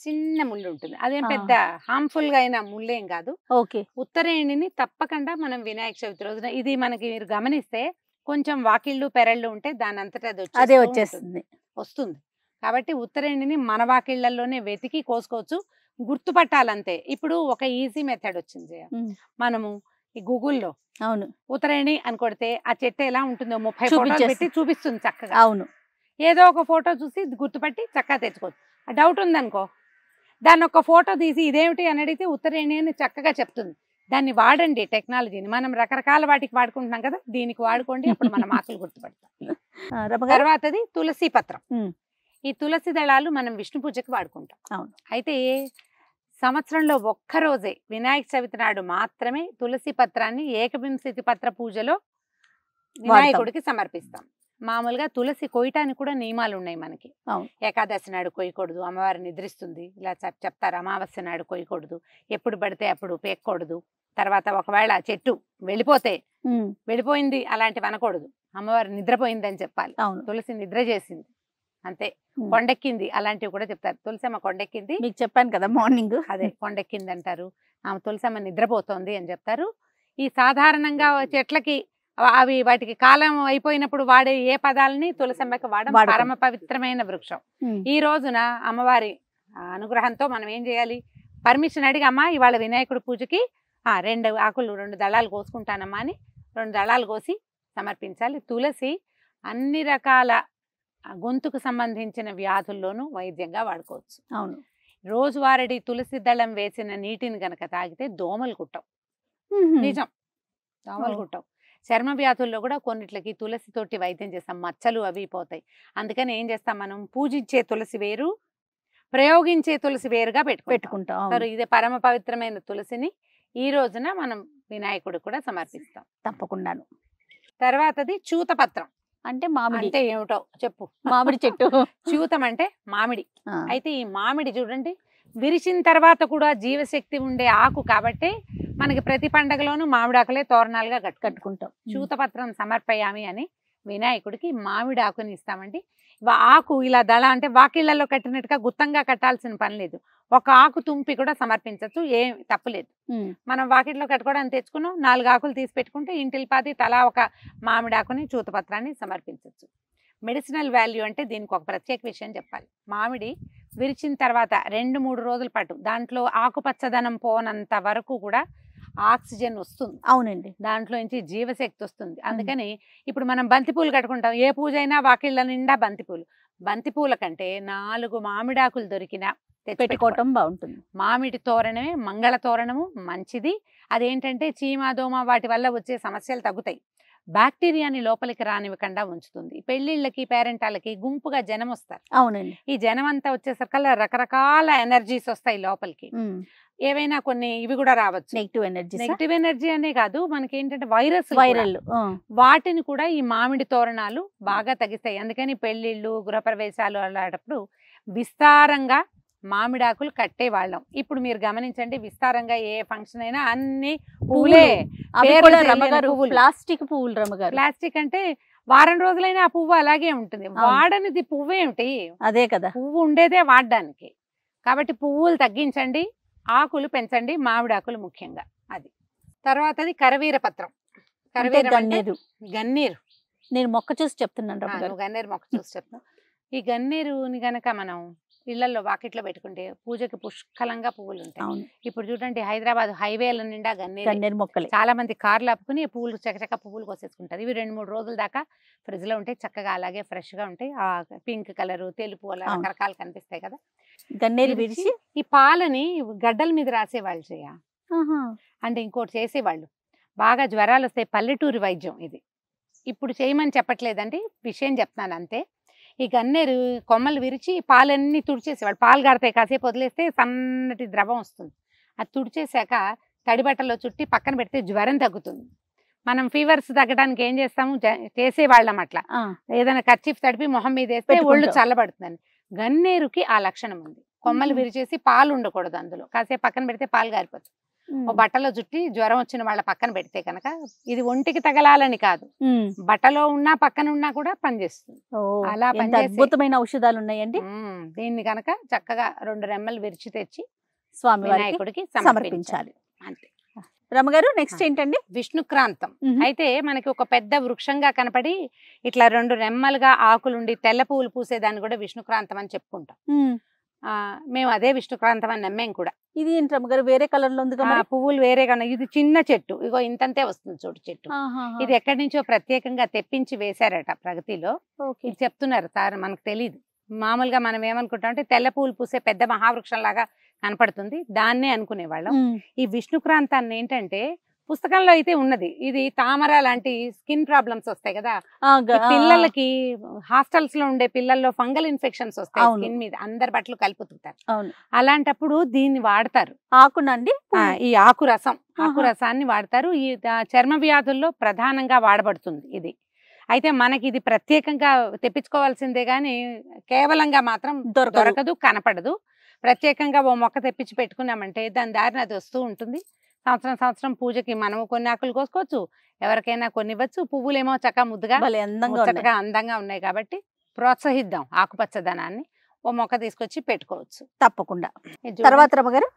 చిన్న ముళ్ళు ఉంటుంది. అదేం పెద్ద హార్మ్ఫుల్ గా అయిన ముళ్ళేం కాదు. ఓకే, ఉత్తరేణిని తప్పకుండా మనం వినాయక చవితి రోజున, ఇది మనకి మీరు గమనిస్తే కొంచెం వాకిళ్ళు పెరళ్ళు ఉంటే దాని అంతటా అదే వస్తుంది. కాబట్టి ఉత్తరేణిని మన వాకిళ్లలోనే వెతికి కోసుకోవచ్చు. గుర్తుపట్టాలంతే. ఇప్పుడు ఒక ఈజీ మెథడ్ వచ్చింది జయ. మనము ఈ గూగుల్లో అవును ఉత్తరాయణి అని కొడితే ఆ చెట్టు ఎలా ఉంటుందో 30 ఫోటోలు చూపించేస్తుంది. పెట్టి చూపిస్తుంది చక్కగా. అవును ఏదో ఒక ఫోటో చూసి గుర్తుపట్టి చక్కగా తెచ్చుకోవచ్చు. ఆ డౌట్ ఉందనుకో, దాన్ని ఒక ఫోటో తీసి ఇదేమిటి అని అడిగితే ఉత్తరాయణి అని చక్కగా చెప్తుంది. దాన్ని వాడండి టెక్నాలజీని. మనం రకరకాల వాటికి వాడుకుంటున్నాం కదా, దీనికి వాడుకోండి, అప్పుడు మన ఆకులు గుర్తుపడతాం. తర్వాతది తులసి పత్రం. ఈ తులసి దళాలు మనం విష్ణు పూజకి వాడుకుంటాం. అవును. అయితే సంవత్సరంలో ఒక్కరోజే వినాయక చవితి నాడు మాత్రమే తులసి పత్రాన్ని ఏకవింశతి పత్ర పూజలో వినాయకుడికి సమర్పిస్తాం. మామూలుగా తులసి కొయ్యటానికి కూడా నియమాలు ఉన్నాయి మనకి. ఏకాదశి నాడు కొయ్యకూడదు, అమ్మవారు నిద్రిస్తుంది ఇలా చెప్తారు. అమావాస్య నాడు కొయ్యకూడదు, ఎప్పుడు పడితే అప్పుడు పేక్కూడదు. తర్వాత ఒకవేళ చెట్టు వెళ్ళిపోయింది అలాంటివి అనకూడదు, అమ్మవారు నిద్రపోయింది అని చెప్పాలి. తులసి నిద్ర చేసింది అంతే, కొండెక్కింది అలాంటివి కూడా చెప్తారు. తులసమ్మ కొండెక్కింది, మీకు చెప్పాను కదా మార్నింగ్, అదే కొండెక్కింది అంటారు. ఆమె తులసమ్మ నిద్రపోతోంది అని చెప్తారు. ఈ సాధారణంగా చెట్లకి అవి వాటికి కాలం అయిపోయినప్పుడు వాడే ఏ పదాలని తులసమ్మకి వాడడం. పరమ పవిత్రమైన వృక్షం. ఈ రోజున అమ్మవారి అనుగ్రహంతో మనం ఏం చేయాలి, పర్మిషన్ అడిగి అమ్మా ఇవాళ వినాయకుడి పూజకి 2 ఆకులు 2 దళాలు కోసుకుంటానమ్మా అని 2 దళాలు కోసి సమర్పించాలి. తులసి అన్ని రకాల గొంతుకు సంబంధించిన వ్యాధుల్లోనూ వైద్యంగా వాడుకోవచ్చు. అవును. రోజువారీ తులసి దళం వేసిన నీటిని గనక తాగితే దోమలు కుట్టవు. నిజం, దోమలు కుట్టవు. చర్మ వ్యాధుల్లో కూడా కొన్నిట్లకి తులసి తోటి వైద్యం చేస్తాం, మచ్చలు అవి పోతాయి. అందుకని ఏం చేస్తాం, మనం పూజించే తులసి వేరు, ప్రయోగించే తులసి వేరుగా పెట్టుకుంటాం. ఇదే పరమ పవిత్రమైన తులసిని ఈ రోజున మనం వినాయకుడు కూడా సమర్పిస్తాం. తప్పకుండాను. తర్వాతది చూతపత్రం. అంటే మామిడి అంటే ఏమిటో చెప్పు. మామిడి చెట్టు. చూతం అంటే మామిడి. అయితే ఈ మామిడి చూడండి, విరిచిన తర్వాత కూడా జీవశక్తి ఉండే ఆకు కాబట్టి మనకి ప్రతి పండగలోనూ మామిడాకులే తోరణాలుగా కట్టుకుంటాం. చూతపత్రం సమర్పయామి అని వినాయకుడికి మామిడి ఆకుని ఇస్తామండి. ఆకు ఇలా దళ అంటే వాకిళ్లలో కట్టినట్టుగా గుత్తంగా కట్టాల్సిన పని లేదు. ఒక ఆకు తుంపి కూడా సమర్పించవచ్చు, ఏం తప్పులేదు. మనం వాకిట్లో కట్టుకోవడానికి తెచ్చుకున్నాం, 4 ఆకులు తీసి పెట్టుకుంటే ఇంటిల్పాది తలా ఒక మామిడి ఆకుని చూతపత్రాన్ని సమర్పించవచ్చు. మెడిసినల్ వాల్యూ అంటే దీనికి ఒక ప్రత్యేక విషయం చెప్పాలి. మామిడి విరిచిన తర్వాత 2-3 రోజుల పాటు దాంట్లో ఆకుపచ్చదనం పోనంత వరకు కూడా ఆక్సిజన్ వస్తుంది. అవునండి, దాంట్లో నుంచి జీవశక్తి వస్తుంది. అందుకని ఇప్పుడు మనం బంతిపూలు కట్టుకుంటాం, ఏ పూజ అయినా వాకిళ్ళ నిండా బంతిపూలు. బంతిపూల కంటే 4 మామిడాకులు దొరికినా పెట్టుకోవటం బాగుంటుంది. మామిడి తోరణమే మంగళ తోరణము మంచిది. అదేంటంటే చీమ దోమ వాటి వల్ల వచ్చే సమస్యలు తగ్గుతాయి. బ్యాక్టీరియాని లోపలికి రానివ్వకుండా ఉంచుతుంది. పెళ్లిళ్ళకి పేరెంటాలకి గుంపుగా జనం వస్తారు. అవునండి, ఈ జనం అంతా వచ్చేసరికల్లా రకరకాల ఎనర్జీస్ వస్తాయి లోపలికి. ఏవైనా కొన్ని ఇవి కూడా రావచ్చు, నెగిటివ్ ఎనర్జీ అనే కాదు, మనకి ఏంటంటే వైరల్ వాటిని కూడా ఈ మామిడి తోరణాలు బాగా తగ్గిస్తాయి. అందుకని పెళ్లిళ్ళు గృహప్రవేశాలు అలాంటప్పుడు విస్తారంగా మామిడాకులు కట్టేవాళ్ళం. ఇప్పుడు మీరు గమనించండి, విస్తారంగా ఏ ఫంక్షన్ అయినా అన్ని పువ్వులే. ప్లాస్టిక్ పువ్వులు రమ్మగారు. ప్లాస్టిక్ అంటే వారం రోజులైనా ఆ పువ్వు అలాగే ఉంటుంది. వాడనిది పువ్వు ఏమిటి, అదే కదా, పువ్వు ఉండేదే వాడడానికి. కాబట్టి పువ్వులు తగ్గించండి, ఆకులు పెంచండి, మామిడాకులు ముఖ్యంగా. అది తర్వాతది కరవీర పత్రం. గన్నేరు. నేను మొక్క చూసి చెప్తున్నాను, గన్నేరు మొక్క చూసి చెప్తాను. ఈ గన్నేరుని గనక మనం ఇళ్లలో వాకిట్లో పెట్టుకుంటే పూజకి పుష్కలంగా పువ్వులు ఉంటాయి. ఇప్పుడు చూడండి, హైదరాబాద్ హైవేల నిండా గన్నేరు మొక్కలు. చాలా మంది కార్లు ఆపుకుని పువ్వులు చక్కచక్క పువ్వులు కోసేసుకుంటారు. ఇవి 2-3 రోజుల దాకా ఫ్రిడ్జ్ లో ఉంటాయి, చక్కగా అలాగే ఫ్రెష్ గా ఉంటాయి. ఆ పింక్ కలర్, తెలుపు అలా రకరకాలు కనిపిస్తాయి కదా. గన్నేరు విడిచి ఈ పాలని గడ్డల మీద రాసేవాళ్ళు చేయ, అంటే ఇంకోటి చేసేవాళ్ళు. బాగా జ్వరాలు వస్తాయి, పల్లెటూరి వైద్యం ఇది. ఇప్పుడు చేయమని చెప్పట్లేదండి, విషయం చెప్తున్నాను అంతే. ఈ గన్నేరు కొమ్మలు విరిచి పాలన్నీ తుడిచేసేవాళ్ళు. పాలు గారుతాయి, కాసేపు వదిలేస్తే సన్నటి ద్రవం వస్తుంది. అది తుడిచేసాక తడి బట్టలో చుట్టి పక్కన పెడితే జ్వరం తగ్గుతుంది. మనం ఫీవర్స్ తగ్గడానికి ఏం చేస్తాము, చేసేవాళ్ళం అట్లా. ఏదైనా కర్చీఫ్ తడిపి మొహం మీద వేస్తే ఒళ్ళు చల్లబడుతుందని. గన్నేరుకి ఆ లక్షణం ఉంది. కొమ్మలు విరిచేసి పాలు ఉండకూడదు అందులో, కాసేపు పక్కన పెడితే పాలు గారిపోతుంది. ఓ బట్టలో చుట్టి జ్వరం వచ్చిన వాళ్ళ పక్కన పెడితే కనుక, ఇది ఒంటికి తగలాలని కాదు, బట్టలో ఉన్నా పక్కన ఉన్నా కూడా పనిచేస్తుంది. అలా అద్భుతమైన ఔషధాలు ఉన్నాయండి. దీన్ని కనుక చక్కగా 2 రెమ్మలు విరిచి తెచ్చి స్వామి వినాయకుడికి సమర్పించాలి. అంతే. రమగారు, నెక్స్ట్ ఏంటండి? విష్ణుక్రాంతం. అయితే మనకి ఒక పెద్ద వృక్షంగా కనపడి ఇట్లా 2 రెమ్మలుగా ఆకులుండి తెల్ల పువ్వులు పూసేదాన్ని కూడా విష్ణుక్రాంతం అని చెప్పుకుంటాం. మేము అదే విష్ణుక్రాంతం అని నమ్మేం కూడా. ఇది ఏంటి రమ్మగారు వేరే కలర్ లో ఉంది కదా పువ్వులు వేరేగా ఉన్నాయి. ఇది చిన్న చెట్టు, ఇగో ఇంతంతే వస్తుంది చూడు చెట్టు. ఇది ఎక్కడి నుంచో ప్రత్యేకంగా తెప్పించి వేశారట ప్రగతిలో. ఇది చెప్తున్నారు సార్, మనకు తెలియదు. మామూలుగా మనం ఏమనుకుంటాం అంటే తెల్ల పూలు పూసే పెద్ద మహావృక్షం లాగా కనపడుతుంది, దాన్నే అనుకునేవాళ్ళం. ఈ విష్ణుక్రాంతాన్ని ఏంటంటే పుస్తకంలో అయితే ఉన్నది, ఇది తామర లాంటి స్కిన్ ప్రాబ్లమ్స్ వస్తాయి కదా పిల్లలకి, హాస్టల్స్ లో ఉండే పిల్లల్లో ఫంగల్ ఇన్ఫెక్షన్స్ వస్తాయి స్కిన్ మీద, అందరి బట్టలు కలుపుతుంటారు. అలాంటప్పుడు దీన్ని వాడతారు. ఆకునండి ఈ ఆకు రసాన్ని వాడతారు. ఈ చర్మ వ్యాధుల్లో ప్రధానంగా వాడబడుతుంది ఇది. అయితే మనకి ఇది ప్రత్యేకంగా తెప్పించుకోవాల్సిందే గాని కేవలంగా మాత్రం దొరకదు, కనపడదు. ప్రత్యేకంగా ఓ మొక్క తెప్పించి పెట్టుకున్నామంటే దాని దారిని అది వస్తూ ఉంటుంది. సంవత్సరం పూజకి మనము కొన్ని ఆకులు కోసుకోవచ్చు, ఎవరికైనా కొన్ని ఇవ్వచ్చు. పువ్వులేమో చక్కగా ముద్దుగా అందంగా ఉన్నాయి కాబట్టి ప్రోత్సహిద్దాం ఆకుపచ్చదనాన్ని. ఓ మొక్క తీసుకొచ్చి పెట్టుకోవచ్చు తప్పకుండా. తర్వాత రమ్మగారు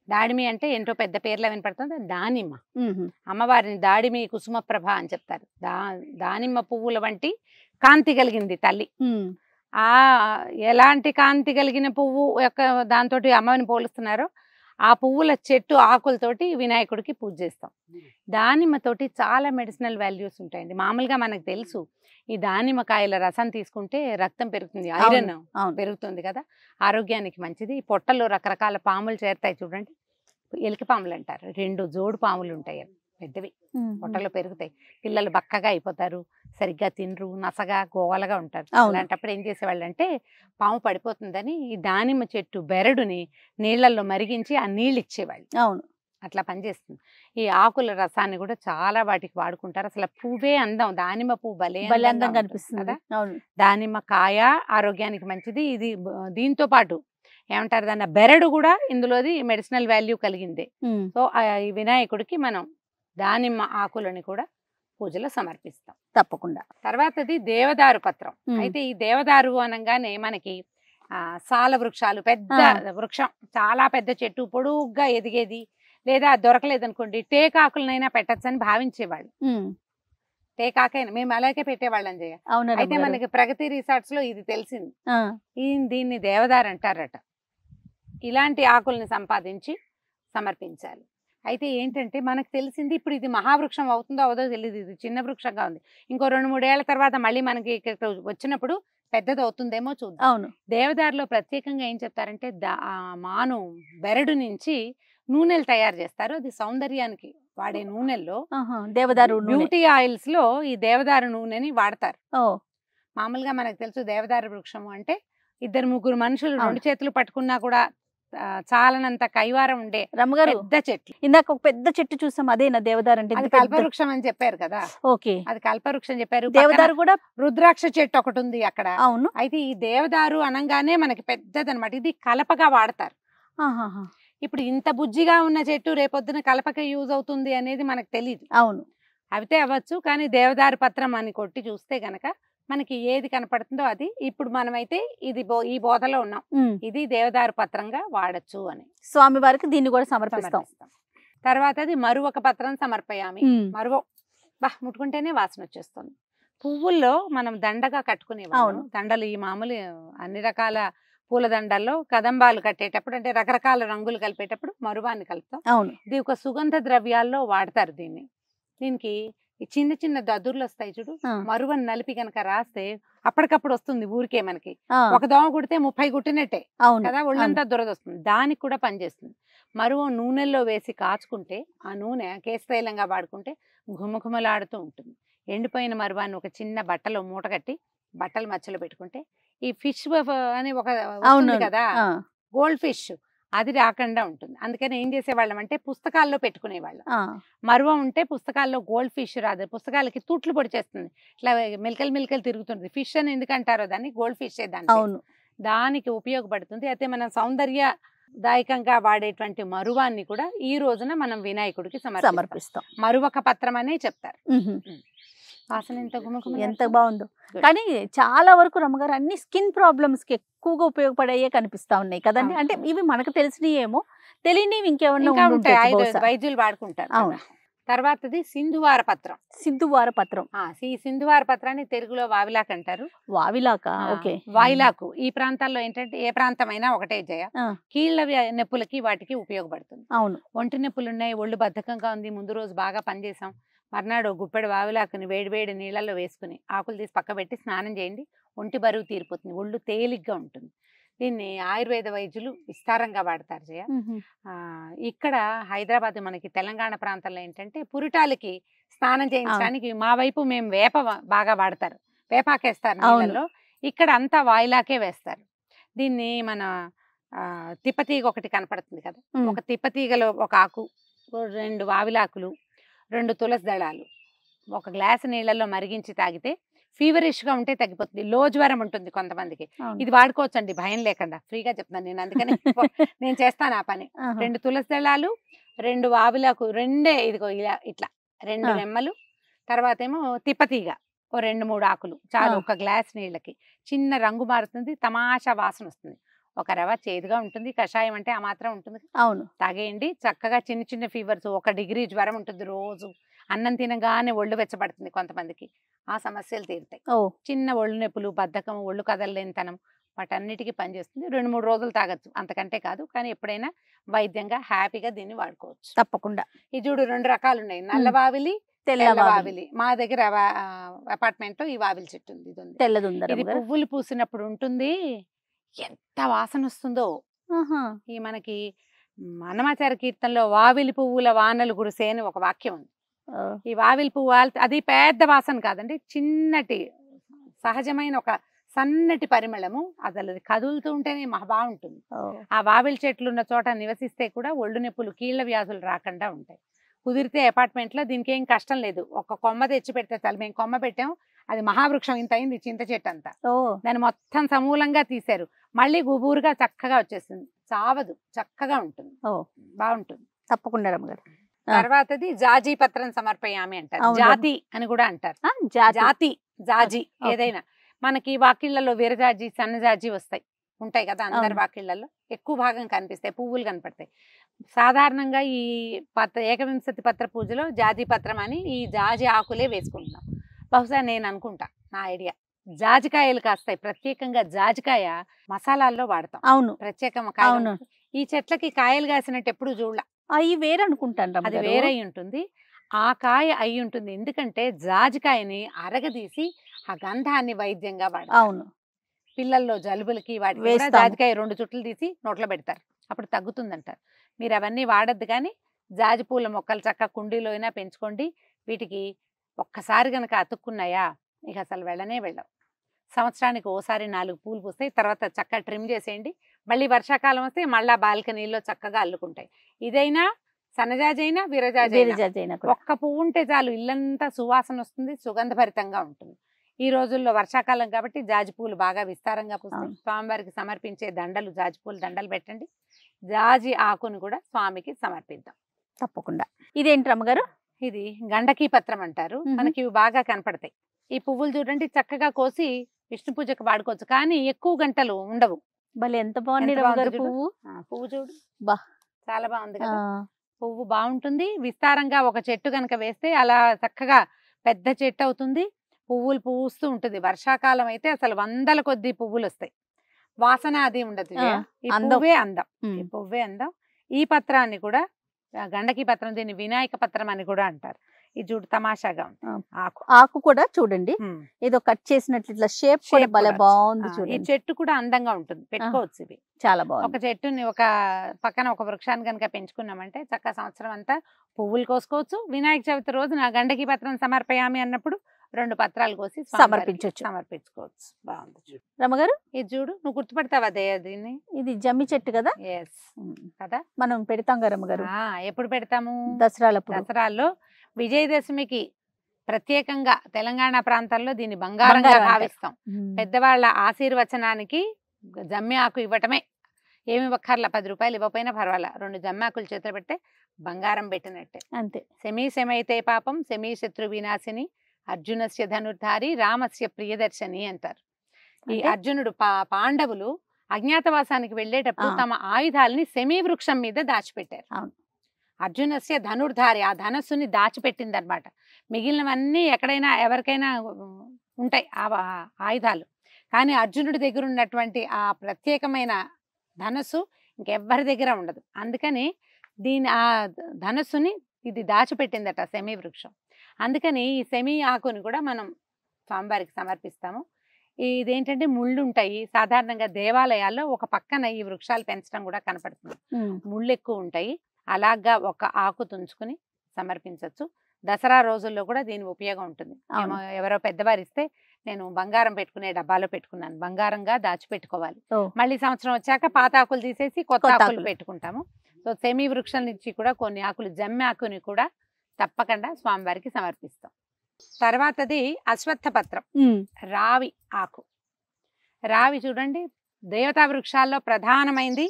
దాడిమి అంటే ఏంటో పెద్ద పేర్లా వినపడుతుంది. దానిమ్మ, అమ్మవారిని దాడిమి కుసుమ ప్రభ అని చెప్తారు. దానిమ్మ పువ్వుల వంటి కాంతి కలిగింది తల్లి. ఎలాంటి కాంతి కలిగిన పువ్వు యొక్క దాంతో అమ్మని పోలుస్తున్నారో ఆ పువ్వుల చెట్టు ఆకులతోటి వినాయకుడికి పూజ చేస్తాం. దానిమ్మతోటి చాలా మెడిసినల్ వాల్యూస్ ఉంటాయండి. మామూలుగా మనకు తెలుసు ఈ దానిమ్మకాయల రసం తీసుకుంటే రక్తం పెరుగుతుంది, ఐరన్ పెరుగుతుంది కదా, ఆరోగ్యానికి మంచిది. పొట్టలో రకరకాల పాములు చేరుతాయి చూడండి, ఎలిక పాములు అంటారు. 2 జోడు పాములు ఉంటాయి, పెద్దవి, పొట్టలో పెరుగుతాయి. పిల్లలు బక్కగా అయిపోతారు, సరిగ్గా తినరు, నసగా గోవలుగా ఉంటారు. అలాంటప్పుడు ఏం చేసేవాళ్ళు అంటే పాము పడిపోతుందని ఈ దానిమ్మ చెట్టు బెరడుని నీళ్లలో మరిగించి ఆ నీళ్ళు ఇచ్చేవాళ్ళు. అట్లా పనిచేస్తుంది. ఈ ఆకుల రసాన్ని కూడా చాలా వాటికి వాడుకుంటారు. అసలు పువ్వే అందం, దానిమ్మ పువ్వు భలే అందంగా కనిపిస్తుంది కదా. దానిమ్మ కాయ ఆరోగ్యానికి మంచిది. ఇది దీంతో పాటు ఏమంటారు దాన్ని బెరడు కూడా ఇందులోది మెడిసినల్ వాల్యూ కలిగిందే. సో ఈ వినాయకుడికి మనం దానిమ్మ ఆకులని కూడా పూజలో సమర్పిస్తాం తప్పకుండా. తర్వాతది దేవదారు పత్రం. అయితే ఈ దేవదారు అనగానే మనకి సాల వృక్షాలు, పెద్ద వృక్షం, చాలా పెద్ద చెట్టు, పొడుగ్గా ఎదిగేది. లేదా దొరకలేదనుకోండి టేకాకులనైనా పెట్టచ్చని భావించేవాళ్ళు. టేకాకైనా మేము అలాగే పెట్టేవాళ్ళం చేయ. అయితే మనకి ప్రగతి రిసార్ట్స్ లో ఇది తెలిసింది, దీన్ని దేవదారు అంటారట. ఇలాంటి ఆకుల్ని సంపాదించి సమర్పించాలి. అయితే ఏంటంటే మనకు తెలిసింది ఇప్పుడు ఇది మహావృక్షం అవుతుందో అవదో తెలియదు, ఇది చిన్న వృక్షంగా ఉంది. ఇంకో 2-3 ఏళ్ల తర్వాత మళ్ళీ మనకి ఇక్కడ వచ్చినప్పుడు పెద్దది అవుతుందేమో చూద్దాం. దేవదారులో ప్రత్యేకంగా ఏం చెప్తారంటే మాను బెరడు నుంచి నూనెలు తయారు చేస్తారు. అది సౌందర్యానికి వాడే నూనెల్లో దేవదారు బ్యూటీ ఆయిల్స్ లో ఈ దేవదారు నూనెని వాడతారు. మామూలుగా మనకు తెలుసు దేవదారు వృక్షము అంటే 2-3 మనుషులు 2 చేతులు పట్టుకున్నా కూడా చాలనంత కైవారం ఉండే పెద్ద చెట్లు. ఇందాక ఒక పెద్ద చెట్టు చూసాం, అదేనా దేవదారు అంటే? అది కల్పవృక్షం అని చెప్పారు కదా. ఓకే, అది కల్పవృక్షం చెప్పారు. దేవదారు కూడా రుద్రాక్ష చెట్టు ఒకటి ఉంది అక్కడ. అవును. అయితే ఈ దేవదారు అనగానే మనకి పెద్దదన్నమాట. ఇది కలపగా వాడతారు. ఇప్పుడు ఇంత బుజ్జిగా ఉన్న చెట్టు రేపొద్దున కలపక యూజ్ అవుతుంది అనేది మనకు తెలియదు. అవును, అవితే అవ్వచ్చు, కానీ దేవదారు పత్రం అని కొట్టి చూస్తే గనక మనకి ఏది కనపడుతుందో అది. ఇప్పుడు మనమైతే ఇది ఈ బోధలో ఉన్నాం, ఇది దేవదారు పత్రంగా వాడచ్చు అని. స్వామి వారికి దీన్ని కూడా సమర్పిస్తాం. తర్వాత అది మరువక పత్రం సమర్పయామి. మరువ ముట్టుకుంటేనే వాసన వచ్చేస్తుంది. పువ్వుల్లో మనం దండగా కట్టుకునేవాళ్ళం. దండలు ఈ మామూలు అన్ని రకాల పూల దండల్లో కదంబాలు కట్టేటప్పుడు అంటే రకరకాల రంగులు కలిపేటప్పుడు మరువాన్ని కలుపుతాం. ఇది ఒక సుగంధ ద్రవ్యాల్లో వాడతారు దీన్ని. దీనికి చిన్న చిన్న దద్దుర్లు వస్తాయి చూడు, మరువని నలిపి కనుక రాస్తే అప్పటికప్పుడు వస్తుంది ఊరికే. మనకి ఒక దోమ కుడితే 30 కుట్టినట్టే కదా, ఒళ్ళంతా దురదొస్తుంది. దానికి కూడా పనిచేస్తుంది. మరువ నూనెల్లో వేసి కాచుకుంటే ఆ నూనె కేశతైలంగా వాడుకుంటే ఘుమఘుమలాడుతూ ఉంటుంది. ఎండిపోయిన మరువాన్ని ఒక చిన్న బట్టలో మూట కట్టి బట్టల మధ్యలో పెట్టుకుంటే ఈ ఫిష్ అని ఒక కదా గోల్డ్ ఫిష్, అది రాకుండా ఉంటుంది. అందుకని ఏం చేసేవాళ్ళం అంటే పుస్తకాల్లో పెట్టుకునేవాళ్ళం. మరువ ఉంటే పుస్తకాల్లో గోల్డ్ ఫిష్ రాదు, పుస్తకాలకి తూట్లు పొడిచేస్తుంది, ఇట్లా మిల్కలు తిరుగుతుంది. ఫిష్ అని ఎందుకంటారో దాన్ని గోల్డ్ ఫిష్ దానికి ఉపయోగపడుతుంది. అయితే మనం సౌందర్యదాయకంగా వాడేటువంటి మరువాన్ని కూడా ఈ రోజున మనం వినాయకుడికి సమర్పిస్తాం. మరువక పత్రం అనే చెప్తారు. వాసన ఎంత బాగుందో. కానీ చాలా వరకు రమ్మగారు అన్ని స్కిన్ ప్రాబ్లమ్స్ కి ఎక్కువగా ఉపయోగపడే కనిపిస్తా ఉన్నాయి కదండి. అంటే ఇవి మనకు తెలిసినవి ఏమో, తెలియనివి ఇంకేమన్నా ఉంటాయి, వైద్యులు వాడుకుంటారు. తర్వాతది సింధువార పత్రం. సింధువార పత్రం. ఈ సింధువార పత్రాన్ని తెలుగులో వావిలాక్ అంటారు. వావిలాక. ఓకే. వాయిలాకు ఈ ప్రాంతాల్లో ఏంటంటే ఏ ప్రాంతమైనా ఒకటే జయ, కీళ్ళ నొప్పులకి వాటికి ఉపయోగపడుతుంది. అవును. ఒంటి నొప్పులు ఉన్నాయి, ఒళ్ళు బద్ధకంగా ఉంది, ముందు రోజు బాగా పనిచేసాం, మర్నాడు గుప్పెడు వావిలాకుని వేడి నీళ్ళల్లో వేసుకుని ఆకులు తీసి పక్క పెట్టి స్నానం చేయండి, ఒంటి బరువు తీరిపోతుంది, ఒళ్ళు తేలిగ్గా ఉంటుంది. దీన్ని ఆయుర్వేద వైద్యులు విస్తారంగా వాడతారు జయ. ఇక్కడ హైదరాబాద్ మనకి తెలంగాణ ప్రాంతంలో ఏంటంటే పురిటాలకి స్నానం చేయించడానికి మా వైపు మేము వేప బాగా వాడతారు, వేపాకేస్తారు నీళ్ళలో. ఇక్కడ అంతా వాయిలాకే వేస్తారు. దీన్ని మన తిప్పతీగ ఒకటి కనపడుతుంది కదా, ఒక తిప్పతీగలో ఒక ఆకు, 2 వావిలాకులు, 2 తులసి దళాలు ఒక గ్లాసు నీళ్ళల్లో మరిగించి తాగితే ఫీవరిష్ గా ఉంటే తగ్గిపోతుంది. లో జ్వరం ఉంటుంది కొంతమందికి, ఇది వాడుకోవచ్చు అండి భయం లేకుండా, ఫ్రీగా చెప్తున్నాను నేను, అందుకని నేను చేస్తాను ఆ పని. 2 తులసి దళాలు, 2 వావిలాకు, 2 ఇదిగో ఇలా ఇట్లా 2 రెమ్మలు, తర్వాత ఏమో తిప్పతీగ ఓ 2-3 ఆకులు చాలు. ఒక గ్లాస్ నీళ్ళకి చిన్న రంగు మారుతుంది, తమాషా వాసన వస్తుంది. ఒక రవ చేదుగా ఉంటుంది, కషాయం అంటే ఆ మాత్రం ఉంటుంది. అవును, తాగేయండి. చక్కగా చిన్న ఫీవర్స్, 1 డిగ్రీ జ్వరం ఉంటుంది, రోజు అన్నం తినగానే ఒళ్ళు వెచ్చబడుతుంది కొంతమందికి, ఆ సమస్యలు తీరుతాయి. చిన్న ఒళ్ళు నొప్పులు, బద్ధకం, ఒళ్ళు కదలలేనితనం, వాటన్నిటికీ పనిచేస్తుంది. 2-3 రోజులు తాగొచ్చు, అంతకంటే కాదు. కానీ ఎప్పుడైనా వైద్యంగా హ్యాపీగా దీన్ని వాడుకోవచ్చు. తప్పకుండా. ఈ చూడు 2 రకాలు ఉన్నాయి, నల్ల వావిలి, తెల్ల వావిలి. మా దగ్గర అపార్ట్మెంట్ లో ఈ వావిలి చెట్టు ఉంది, ఇది ఉంది. ఇది పువ్వులు పూసినప్పుడు ఉంటుంది, ఎంత వాసన వస్తుందో. ఈ మనకి అన్నమాచార్య కీర్తనలో వావిలి పువ్వుల వానలు కురిసే అని ఒక వాక్యం ఉంది. ఈ వావిలి పువ్వు అది పెద్ద వాసన కాదండి, చిన్నటి సహజమైన ఒక సన్నటి పరిమళము, అసలు అది కదులుతూ ఉంటేనే మహా బాగుంటుంది. ఆ వావిలి చెట్లు ఉన్న చోట నివసిస్తే కూడా ఒళ్ళు నొప్పులు, కీళ్ల వ్యాధులు రాకుండా ఉంటాయి. కుదిరితే అపార్ట్మెంట్ లో దీనికి ఏం కష్టం లేదు, ఒక కొమ్మ తెచ్చి పెడితే చాలు. మేము కొమ్మ పెట్టాం, అది మహావృక్షం ఇంత అయింది, చింత చెట్టు అంతా. దాన్ని మొత్తం సమూలంగా తీశారు, మళ్ళీ గుబూరుగా చక్కగా వచ్చేస్తుంది, చావదు, చక్కగా ఉంటుంది, బాగుంటుంది. తప్పకుండా రమ్మగారు. తర్వాతది జాజీ పత్రం సమర్పయామి అంటారు, జాతి అని కూడా అంటారు. జాతి, జాజి ఏదైనా మనకి వాకిళ్లలో వీరజాజి, సన్నజాజి ఉంటాయి కదా, అందరి వాకిళ్లలో ఎక్కువ భాగం కనిపిస్తాయి, పువ్వులు కనపడతాయి. సాధారణంగా ఈ ఏకవింశతి పత్ర పూజలో జాజి పత్రం అని ఈ జాజి ఆకులే వేసుకుంటున్నాం. బహుశా నేను అనుకుంటా, నా ఐడియా, జాజికాయలు కాస్తాయి, ప్రత్యేకంగా జాజికాయ మసాలాల్లో వాడతాం. అవును, ప్రత్యేకంగా. ఈ చెట్లకి కాయలు కాసినట్టు ఎప్పుడు చూడలా, అవి వేరే అనుకుంటాను, అది వేరే ఉంటుంది. ఆ కాయ అయి ఉంటుంది, ఎందుకంటే జాజికాయని అరగదీసి ఆ గంధాన్ని వైద్యంగా వాడతారు. అవును, పిల్లల్లో జలుబులకి వాటికి జాజికాయ 2 చుట్లు తీసి నోట్లో పెడతారు, అప్పుడు తగ్గుతుందంటారు. మీరు అవన్నీ వాడద్దు, కానీ జాజి పూల మొక్కలు చక్క కుండీలో అయినా పెంచుకోండి. వీటికి ఒక్కసారి గనక అతుక్కున్నాయా ఇక అసలు వెళ్ళవు. సంవత్సరానికి ఓసారి 4 పూలు పూస్తాయి, తర్వాత చక్కగా ట్రిమ్ చేసేయండి. మళ్ళీ వర్షాకాలం వస్తే మళ్ళా బాల్కనీలో చక్కగా అల్లుకుంటాయి. ఇదైనా సన్నజాజి అయినా వీరజాజి అయినా ఒక్క పువ్వు ఉంటే చాలు, ఇల్లంతా సువాసన వస్తుంది, సుగంధభరితంగా ఉంటుంది. ఈ రోజుల్లో వర్షాకాలం కాబట్టి జాజి పూలు బాగా విస్తారంగా పూస్తాయి. స్వామివారికి సమర్పించే దండలు, జాజి పూలు దండలు పెట్టండి. జాజి ఆకును కూడా స్వామికి సమర్పిద్దాం. తప్పకుండా. ఇదేంటి రమ్మగారు? ఇది గండకీ పత్రం అంటారు, మనకి ఇవి బాగా కనపడతాయి. ఈ పువ్వులు చూడండి, చక్కగా కోసి విష్ణు పూజకు వాడుకోవచ్చు, కానీ ఎక్కువ గంటలు ఉండవు. భలే ఎంత బాగుంది పువ్వు. పువ్వు చూడు, చాలా బాగుంది కదా. పువ్వు బాగుంటుంది, విస్తారంగా ఒక చెట్టు కనుక వేస్తే అలా చక్కగా పెద్ద చెట్టు అవుతుంది, పువ్వులు పూస్తూ ఉంటుంది. వర్షాకాలం అయితే అసలు 100ల కొద్ది పువ్వులు వస్తాయి, వాసన అది ఉండదు. ఈ పువ్వే అందం, ఈ పువ్వే అందం. ఈ పత్రాన్ని కూడా గండకీ పత్రం, దీన్ని వినాయక పత్రం అని కూడా అంటారు. ఇది చూడు తమాషాగా ఉంది. ఆకు కూడా చూడండి, ఏదో కట్ చేసినట్లు ఇట్లా షేప్ కూడా భలే బాగుంది చూడండి. ఈ చెట్టు కూడా అందంగా ఉంటుంది, పెట్టుకోవచ్చు. ఇవి చాలా బాగుంది. ఒక చెట్టుని ఒక పక్కన ఒక వృక్షాన్ని కనుక పెంచుకున్నామంటే చక్కగా సంవత్సరం అంతా పువ్వులు కోసుకోవచ్చు. వినాయక చవితి రోజున గండకీ పత్రం సమర్పయామి అన్నప్పుడు 2 పత్రాలు కోసి సమర్పించుకోవచ్చు. బాగుంది రమ్మగారు. ఇది చూడు, నువ్వు గుర్తుపడతావా దీన్ని? ఇది జమ్మి చెట్టు కదా. కదా, మనం పెడతాం కదా రమ్మగారు. ఎప్పుడు పెడతాము? దసరాల్లో. విజయదశమికి ప్రత్యేకంగా తెలంగాణ ప్రాంతాల్లో దీన్ని బంగారంగా భావిస్తాం. పెద్దవాళ్ళ ఆశీర్వచనానికి జమ్మి ఆకు ఇవ్వటమే, ఏమి ఇవ్వక్కర్లా, 10 రూపాయలు ఇవ్వకపోయినా పర్వాలా, 2 జమ్మి ఆకులు చేతిలో పెడితే బంగారం పెట్టినట్టే. అంతే. శమీశమైతే పాపం శమీ శత్రు వినాశిని అర్జునస్య ధనుర్ధారి రామస్య ప్రియదర్శని అంటారు. ఈ అర్జునుడు పాండవులు అజ్ఞాతవాసానికి వెళ్ళేటప్పుడు తమ ఆయుధాలని శమీ వృక్షం మీద దాచిపెట్టారు. అర్జునస్య ధనుర్ధారి, ఆ ధనస్సుని దాచిపెట్టింది అనమాట. మిగిలినవన్నీ ఎక్కడైనా ఎవరికైనా ఉంటాయి ఆ ఆయుధాలు, కానీ అర్జునుడి దగ్గర ఉన్నటువంటి ఆ ప్రత్యేకమైన ధనస్సు ఇంకెవ్వరి దగ్గర ఉండదు. అందుకని ఆ ధనస్సుని ఇది దాచిపెట్టిందట శమీ వృక్షం. అందుకని ఈ శమీ ఆకుని కూడా మనం స్వామివారికి సమర్పిస్తాము. ఇదేంటంటే ముళ్ళు ఉంటాయి సాధారణంగా దేవాలయాల్లో, ఒక పక్కన ఈ వృక్షాలు పెంచడం కూడా కనపడుతుంది. ముళ్ళు ఎక్కువ ఉంటాయి, అలాగా ఒక ఆకు తుంచుకుని సమర్పించవచ్చు. దసరా రోజుల్లో కూడా దీని ఉపయోగం ఉంటుంది. ఎవరో పెద్దవారు ఇస్తే నేను బంగారం పెట్టుకునే డబ్బాలో పెట్టుకున్నాను, బంగారంగా దాచిపెట్టుకోవాలి. మళ్ళీ సంవత్సరం వచ్చాక పాత ఆకులు తీసేసి కొత్త ఆకులు పెట్టుకుంటాము. సో శమీ వృక్షం నుంచి కూడా కొన్ని ఆకులు, జమ్మి ఆకుని కూడా తప్పకుండా స్వామివారికి సమర్పిస్తాం. తర్వాతది అశ్వత్థ పత్రం, రావి ఆకు. రావి చూడండి, దేవతా వృక్షాల్లో ప్రధానమైంది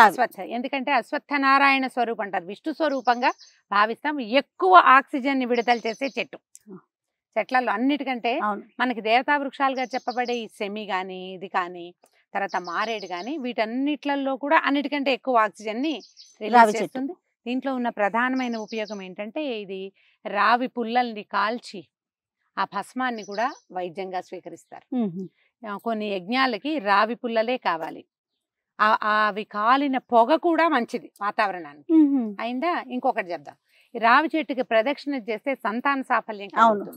అశ్వత్థ. ఎందుకంటే అశ్వత్థ నారాయణ స్వరూపం అంటారు, విష్ణు స్వరూపంగా భావిస్తాం. ఎక్కువ ఆక్సిజన్ ని విడుదల చేసే చెట్టు. చెట్లలో అన్నిటికంటే మనకి దేవతా వృక్షాలుగా చెప్పబడే ఈ సెమి కానీ, ఇది కానీ, తర్వాత మారేడు కానీ, వీటన్నిట్లలో కూడా అన్నిటికంటే ఎక్కువ ఆక్సిజన్ ని రిలీజ్ చేస్తుంది. దీంట్లో ఉన్న ప్రధానమైన ఉపయోగం ఏంటంటే, ఇది రావి పుల్లల్ని కాల్చి ఆ భస్మాన్ని కూడా వైద్యంగా స్వీకరిస్తారు. కొన్ని యజ్ఞాలకి రావి పుల్లలే కావాలి. అవి కాలిన పొగ కూడా మంచిది వాతావరణానికి. అయిందా? ఇంకొకటి చెప్దాం, రావి చెట్టుకి ప్రదక్షిణ చేస్తే సంతాన సాఫల్యం.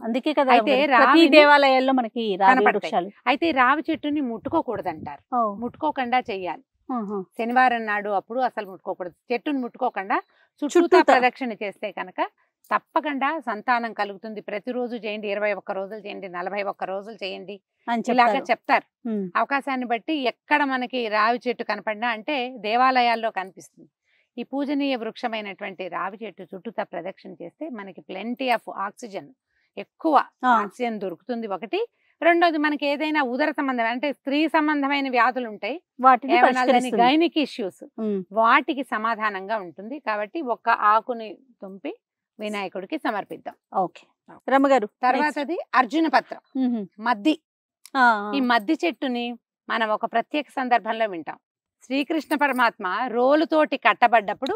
అందుకే కదా అయితే రావి దేవాలయాల్లో మనకి కనపడతాయి. అయితే రావి చెట్టుని ముట్టుకోకూడదు అంటారు, ముట్టుకోకుండా చెయ్యాలి. శనివారం నాడు అప్పుడు అసలు ముట్టుకోకూడదు, చెట్టుని ముట్టుకోకుండా చుట్టూ ప్రదక్షిణ చేస్తే కనుక తప్పకుండా సంతానం కలుగుతుంది. ప్రతిరోజు చేయండి, 21 రోజులు చేయండి, 41 రోజులు చేయండి, ఇలాగా చెప్తారు. అవకాశాన్ని బట్టి ఎక్కడ మనకి రావి చెట్టు కనపడినా అంటే దేవాలయాల్లో కనిపిస్తుంది. ఈ పూజనీయ వృక్షమైనటువంటి రావి చెట్టు చుట్టూతా ప్రదక్షిణ చేస్తే మనకి ప్లెంటీ ఆఫ్ ఆక్సిజన్, ఎక్కువ ఆక్సిజన్ దొరుకుతుంది. ఒకటి. రెండోది, మనకి ఏదైనా ఉదర సంబంధం అంటే స్త్రీ సంబంధమైన వ్యాధులు ఉంటాయి, గైనిక్ ఇష్యూస్, వాటికి సమాధానంగా ఉంటుంది. కాబట్టి ఒక ఆకుని తుంపి వినాయకుడికి సమర్పిద్దాం. ఓకే రమ్మగారు. తర్వాతది అర్జున పత్రం, మద్ది. ఈ మద్ది చెట్టుని మనం ఒక ప్రత్యేక సందర్భంలో వింటాం. శ్రీకృష్ణ పరమాత్మ రోలుతోటి కట్టబడ్డప్పుడు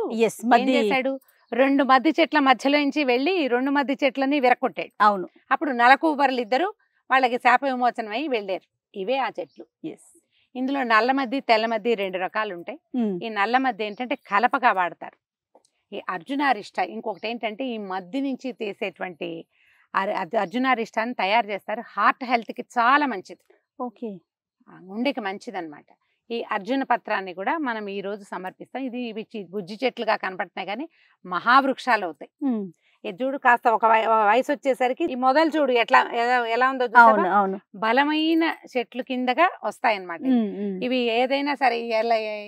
ఏం చేశాడు, 2 మద్ది చెట్ల మధ్యలో నుంచి వెళ్ళి 2 మద్ది చెట్లని విరగొట్టాడు. అవును. అప్పుడు నలకూబర్లు ఇద్దరు వాళ్ళకి శాప విమోచనం అయి వెళ్ళారు. ఇవే ఆ చెట్లు. ఇందులో నల్ల మద్ది, తెల్ల మద్ది 2 రకాలు ఉంటాయి. ఈ నల్ల మద్ది ఏంటంటే కలపగా వాడతారు. ఈ అర్జునారిష్ట ఇంకొకటి ఏంటంటే, ఈ మద్ది నుంచి తీసేటువంటి అర్జునారిష్టాన్ని తయారు చేస్తారు. హార్ట్ హెల్త్ కి చాలా మంచిది. ఓకే, గుండెకి మంచిది అనమాట. ఈ అర్జున పత్రాన్ని కూడా మనం ఈ రోజు సమర్పిస్తాం. ఇది బుజ్జి చెట్లుగా కనపడుతున్నాయి కానీ మహావృక్షాలు అవుతాయి. ఇది చూడు, కాస్త ఒక వయసు వచ్చేసరికి ఈ మొదలు చూడు ఎలా ఉందో, బలమైన చెట్లు కిందగా వస్తాయన్నమాట. ఇవి ఏదైనా సరే,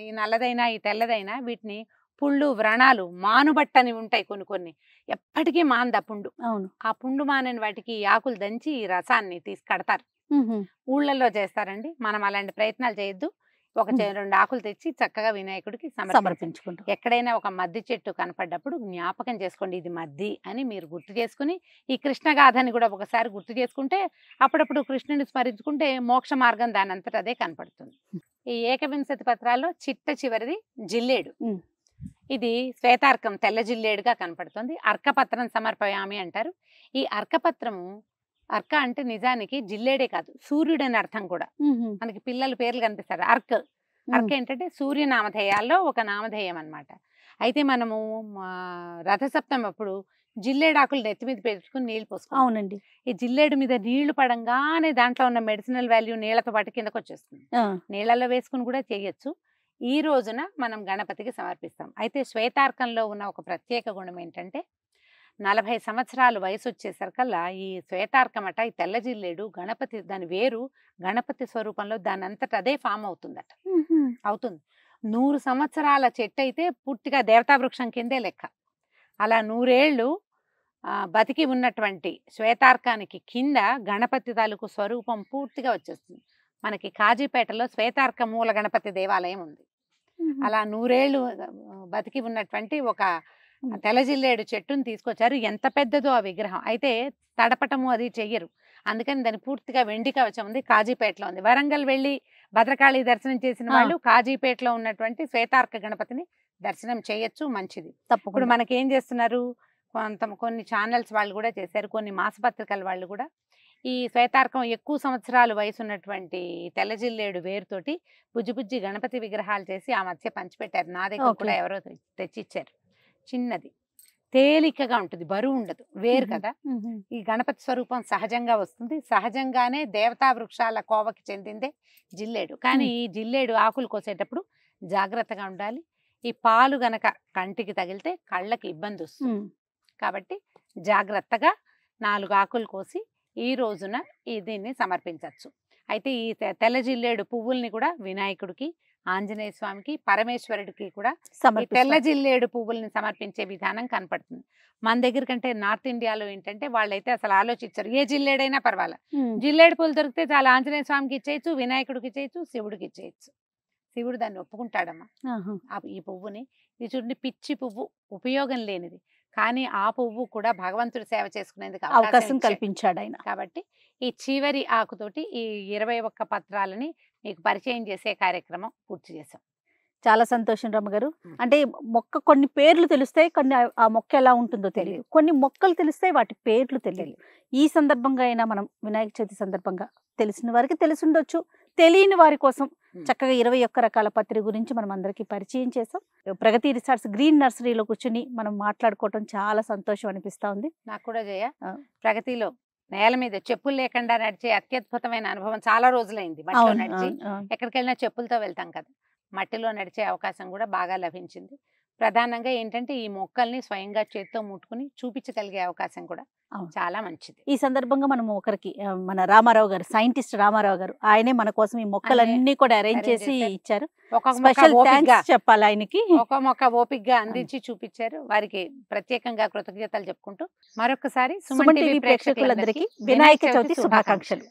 ఈ నల్లదైనా ఈ తెల్లదైనా, వీటిని పుళ్ళు, వ్రణాలు, మానుబట్టని ఉంటాయి కొన్ని, ఎప్పటికీ మాంద పుండు. ఆ పుండు మానని వాటికి ఆకులు దంచి ఈ రసాన్ని తీసి కడతారు. ఊళ్ళల్లో చేస్తారండి. మనం అలాంటి ప్రయత్నాలు చేయొద్దు. 1-2 ఆకులు తెచ్చి చక్కగా వినాయకుడికి సమర్పించుకుంటాం. ఎక్కడైనా ఒక మద్ది చెట్టు కనపడ్డప్పుడు జ్ఞాపకం చేసుకోండి, ఇది మద్ది అని మీరు గుర్తు చేసుకుని, ఈ కృష్ణగాథని కూడా ఒకసారి గుర్తు చేసుకుంటే, అప్పుడప్పుడు కృష్ణుని స్మరించుకుంటే మోక్ష మార్గం దాని అంతటా అదే కనపడుతుంది. ఈ ఏకవింశతి పత్రాల్లో చిట్ట చివరిది జిల్లేడు. ఇది శ్వేతార్కం, తెల్ల జిల్లేడుగా కనపడుతుంది. అర్కపత్రం సమర్పయామి అంటారు. ఈ అర్కపత్రము, అర్క అంటే నిజానికి జిల్లేడే కాదు, సూర్యుడు అని అర్థం కూడా. మనకి పిల్లల పేర్లు కనిపిస్తారు. అర్క ఏంటంటే సూర్య నామధేయాల్లో ఒక నామధేయం అన్నమాట. అయితే మనము రథసప్తమి అప్పుడు జిల్లేడాకులు నెత్తి మీద పెట్టుకుని నీళ్లు పోసుకుంటాం. అవునండి. ఈ జిల్లేడు మీద నీళ్లు పడంగానే దాంట్లో ఉన్న మెడిసినల్ వాల్యూ నీళ్లతో పాటు కిందకు వచ్చేస్తుంది. నీళ్లలో వేసుకుని కూడా చేయొచ్చు. ఈ రోజున మనం గణపతికి సమర్పిస్తాం. అయితే శ్వేతార్కంలో ఉన్న ఒక ప్రత్యేక గుణం ఏంటంటే, 40 సంవత్సరాలు వయసు వచ్చేసరికల్లా ఈ శ్వేతార్కం అట, ఈ తెల్ల జిల్లేడు గణపతి, దాని వేరు గణపతి స్వరూపంలో దాని అంతట అదే ఫామ్ అవుతుందట. అవుతుంది. 100 సంవత్సరాల చెట్టు అయితే పూర్తిగా దేవతా వృక్షం కిందే లెక్క. అలా 100 ఏళ్ళు బతికి ఉన్నటువంటి శ్వేతార్కానికి కింద గణపతి తాలూకు స్వరూపం పూర్తిగా వచ్చేస్తుంది. మనకి కాజీపేటలో శ్వేతార్క మూల గణపతి దేవాలయం ఉంది. అలా 100 ఏళ్ళు బతికి ఉన్నటువంటి ఒక తెల్లజిల్లేడు చెట్టును తీసుకొచ్చారు. ఎంత పెద్దదో ఆ విగ్రహం. అయితే తడపటము అది చెయ్యరు, అందుకని దాని పూర్తిగా వెండి కవచం ఉంది. కాజీపేటలో ఉంది. వరంగల్ వెళ్ళి భద్రకాళి దర్శనం చేసిన వాళ్ళు కాజీపేటలో ఉన్నటువంటి శ్వేతార్క గణపతిని దర్శనం చేయొచ్చు, మంచిది. ఇప్పుడు తప్పకుండా మనకేం చేస్తున్నారు, కొన్ని ఛానల్స్ వాళ్ళు కూడా చేశారు, కొన్ని మాసపత్రికల వాళ్ళు కూడా ఈ శ్వేతార్కం ఎక్కువ సంవత్సరాలు వయసు ఉన్నటువంటి తెల్లజిల్లేడు వేరుతోటి బుజ్జి గణపతి విగ్రహాలు చేసి ఆ మధ్య పంచిపెట్టారు. నా దగ్గర కూడా ఎవరో తెచ్చిచ్చారు. చిన్నది, తేలికగా ఉంటుంది, బరువు ఉండదు, వేరు కదా. ఈ గణపతి స్వరూపం సహజంగా వస్తుంది. సహజంగానే దేవతా వృక్షాల కోవకి చెందిందే జిల్లేడు. కానీ ఈ జిల్లేడు ఆకులు కోసేటప్పుడు జాగ్రత్తగా ఉండాలి. ఈ పాలు గనక కంటికి తగిలితే కళ్ళకి ఇబ్బంది వస్తుంది. కాబట్టి జాగ్రత్తగా 4 ఆకులు కోసి ఈ రోజున దీన్ని సమర్పించవచ్చు. అయితే ఈ తెల్ల జిల్లేడు పువ్వుల్ని కూడా వినాయకుడికి, ఆంజనేయ స్వామికి, పరమేశ్వరుడికి కూడా ఈ తెల్ల జిల్లేడు పువ్వుల్ని సమర్పించే విధానం కనపడుతుంది. మన దగ్గర కంటే నార్త్ ఇండియాలో ఏంటంటే వాళ్ళైతే అసలు ఆలోచించరు, ఏ జిల్లేడైనా పర్వాలా, జిల్లేడు పువ్వులు దొరికితే చాలా ఆంజనేయ స్వామికి ఇచ్చేయచ్చు, వినాయకుడికి ఇచ్చేయచ్చు, శివుడికి ఇచ్చేయచ్చు. శివుడు దాన్ని ఒప్పుకుంటాడమ్మా. ఈ పువ్వుని, ఇది చూడండి పిచ్చి పువ్వు, ఉపయోగం లేనిది, కానీ ఆ పువ్వు కూడా భగవంతుడి సేవ చేసుకునేందుకు అవకాశం కల్పించాడు ఆయన. కాబట్టి ఈ చివరి ఆకుతోటి ఈ 21 పత్రాలని మీకు పరిచయం చేసే కార్యక్రమం పూర్తి చేసాం. చాలా సంతోషం రమ్మగారు. అంటే మొక్క కొన్ని పేర్లు తెలుస్తాయి, కొన్ని ఆ మొక్క ఎలా ఉంటుందో తెలియదు, కొన్ని మొక్కలు తెలుస్తాయి, వాటి పేర్లు తెలియదు. ఈ సందర్భంగా అయినా మనం వినాయక చవితి సందర్భంగా తెలిసిన వారికి తెలిసి ఉండొచ్చు, తెలియని వారి కోసం చక్కగా 21 రకాల పత్రి గురించి మనం అందరికీ పరిచయం చేసాం. ప్రగతి రిసార్ట్స్ గ్రీన్ నర్సరీలో కూర్చుని మనం మాట్లాడుకోవటం చాలా సంతోషం అనిపిస్తా ఉంది. నాకు కూడా జయ, ప్రగతిలో నేల మీద చెప్పులు లేకుండా నడిచే అత్యద్భుతమైన అనుభవం చాలా రోజులైంది. మట్టిలో నడిచి ఎక్కడికి వెళ్ళినా చెప్పులతో వెళ్తాం కదా, మట్టిలో నడిచే అవకాశం కూడా బాగా లభించింది. ప్రధానంగా ఏంటంటే ఈ మొక్కల్ని స్వయంగా చేత్తో ముట్టుకుని చూపించగలిగే అవకాశం కూడా చాలా మంచిది. ఈ సందర్భంగా మనం ఒకరికి మన రామారావు గారు, సైంటిస్ట్ రామారావు గారు, ఆయనే మన కోసం ఈ మొక్కలన్నీ కూడా అరేంజ్ చేసి ఇచ్చారు. స్పెషల్ థాంక్స్ చెప్పాలి ఆయనకి. ఒక మొక్క ఓపికగా అందించి చూపించారు. వారికి ప్రత్యేకంగా కృతజ్ఞతలు చెప్పుకుంటూ మరొకసారి సుమన్ టీవీ ప్రేక్షకులందరికీ వినాయక చవితి శుభాకాంక్షలు.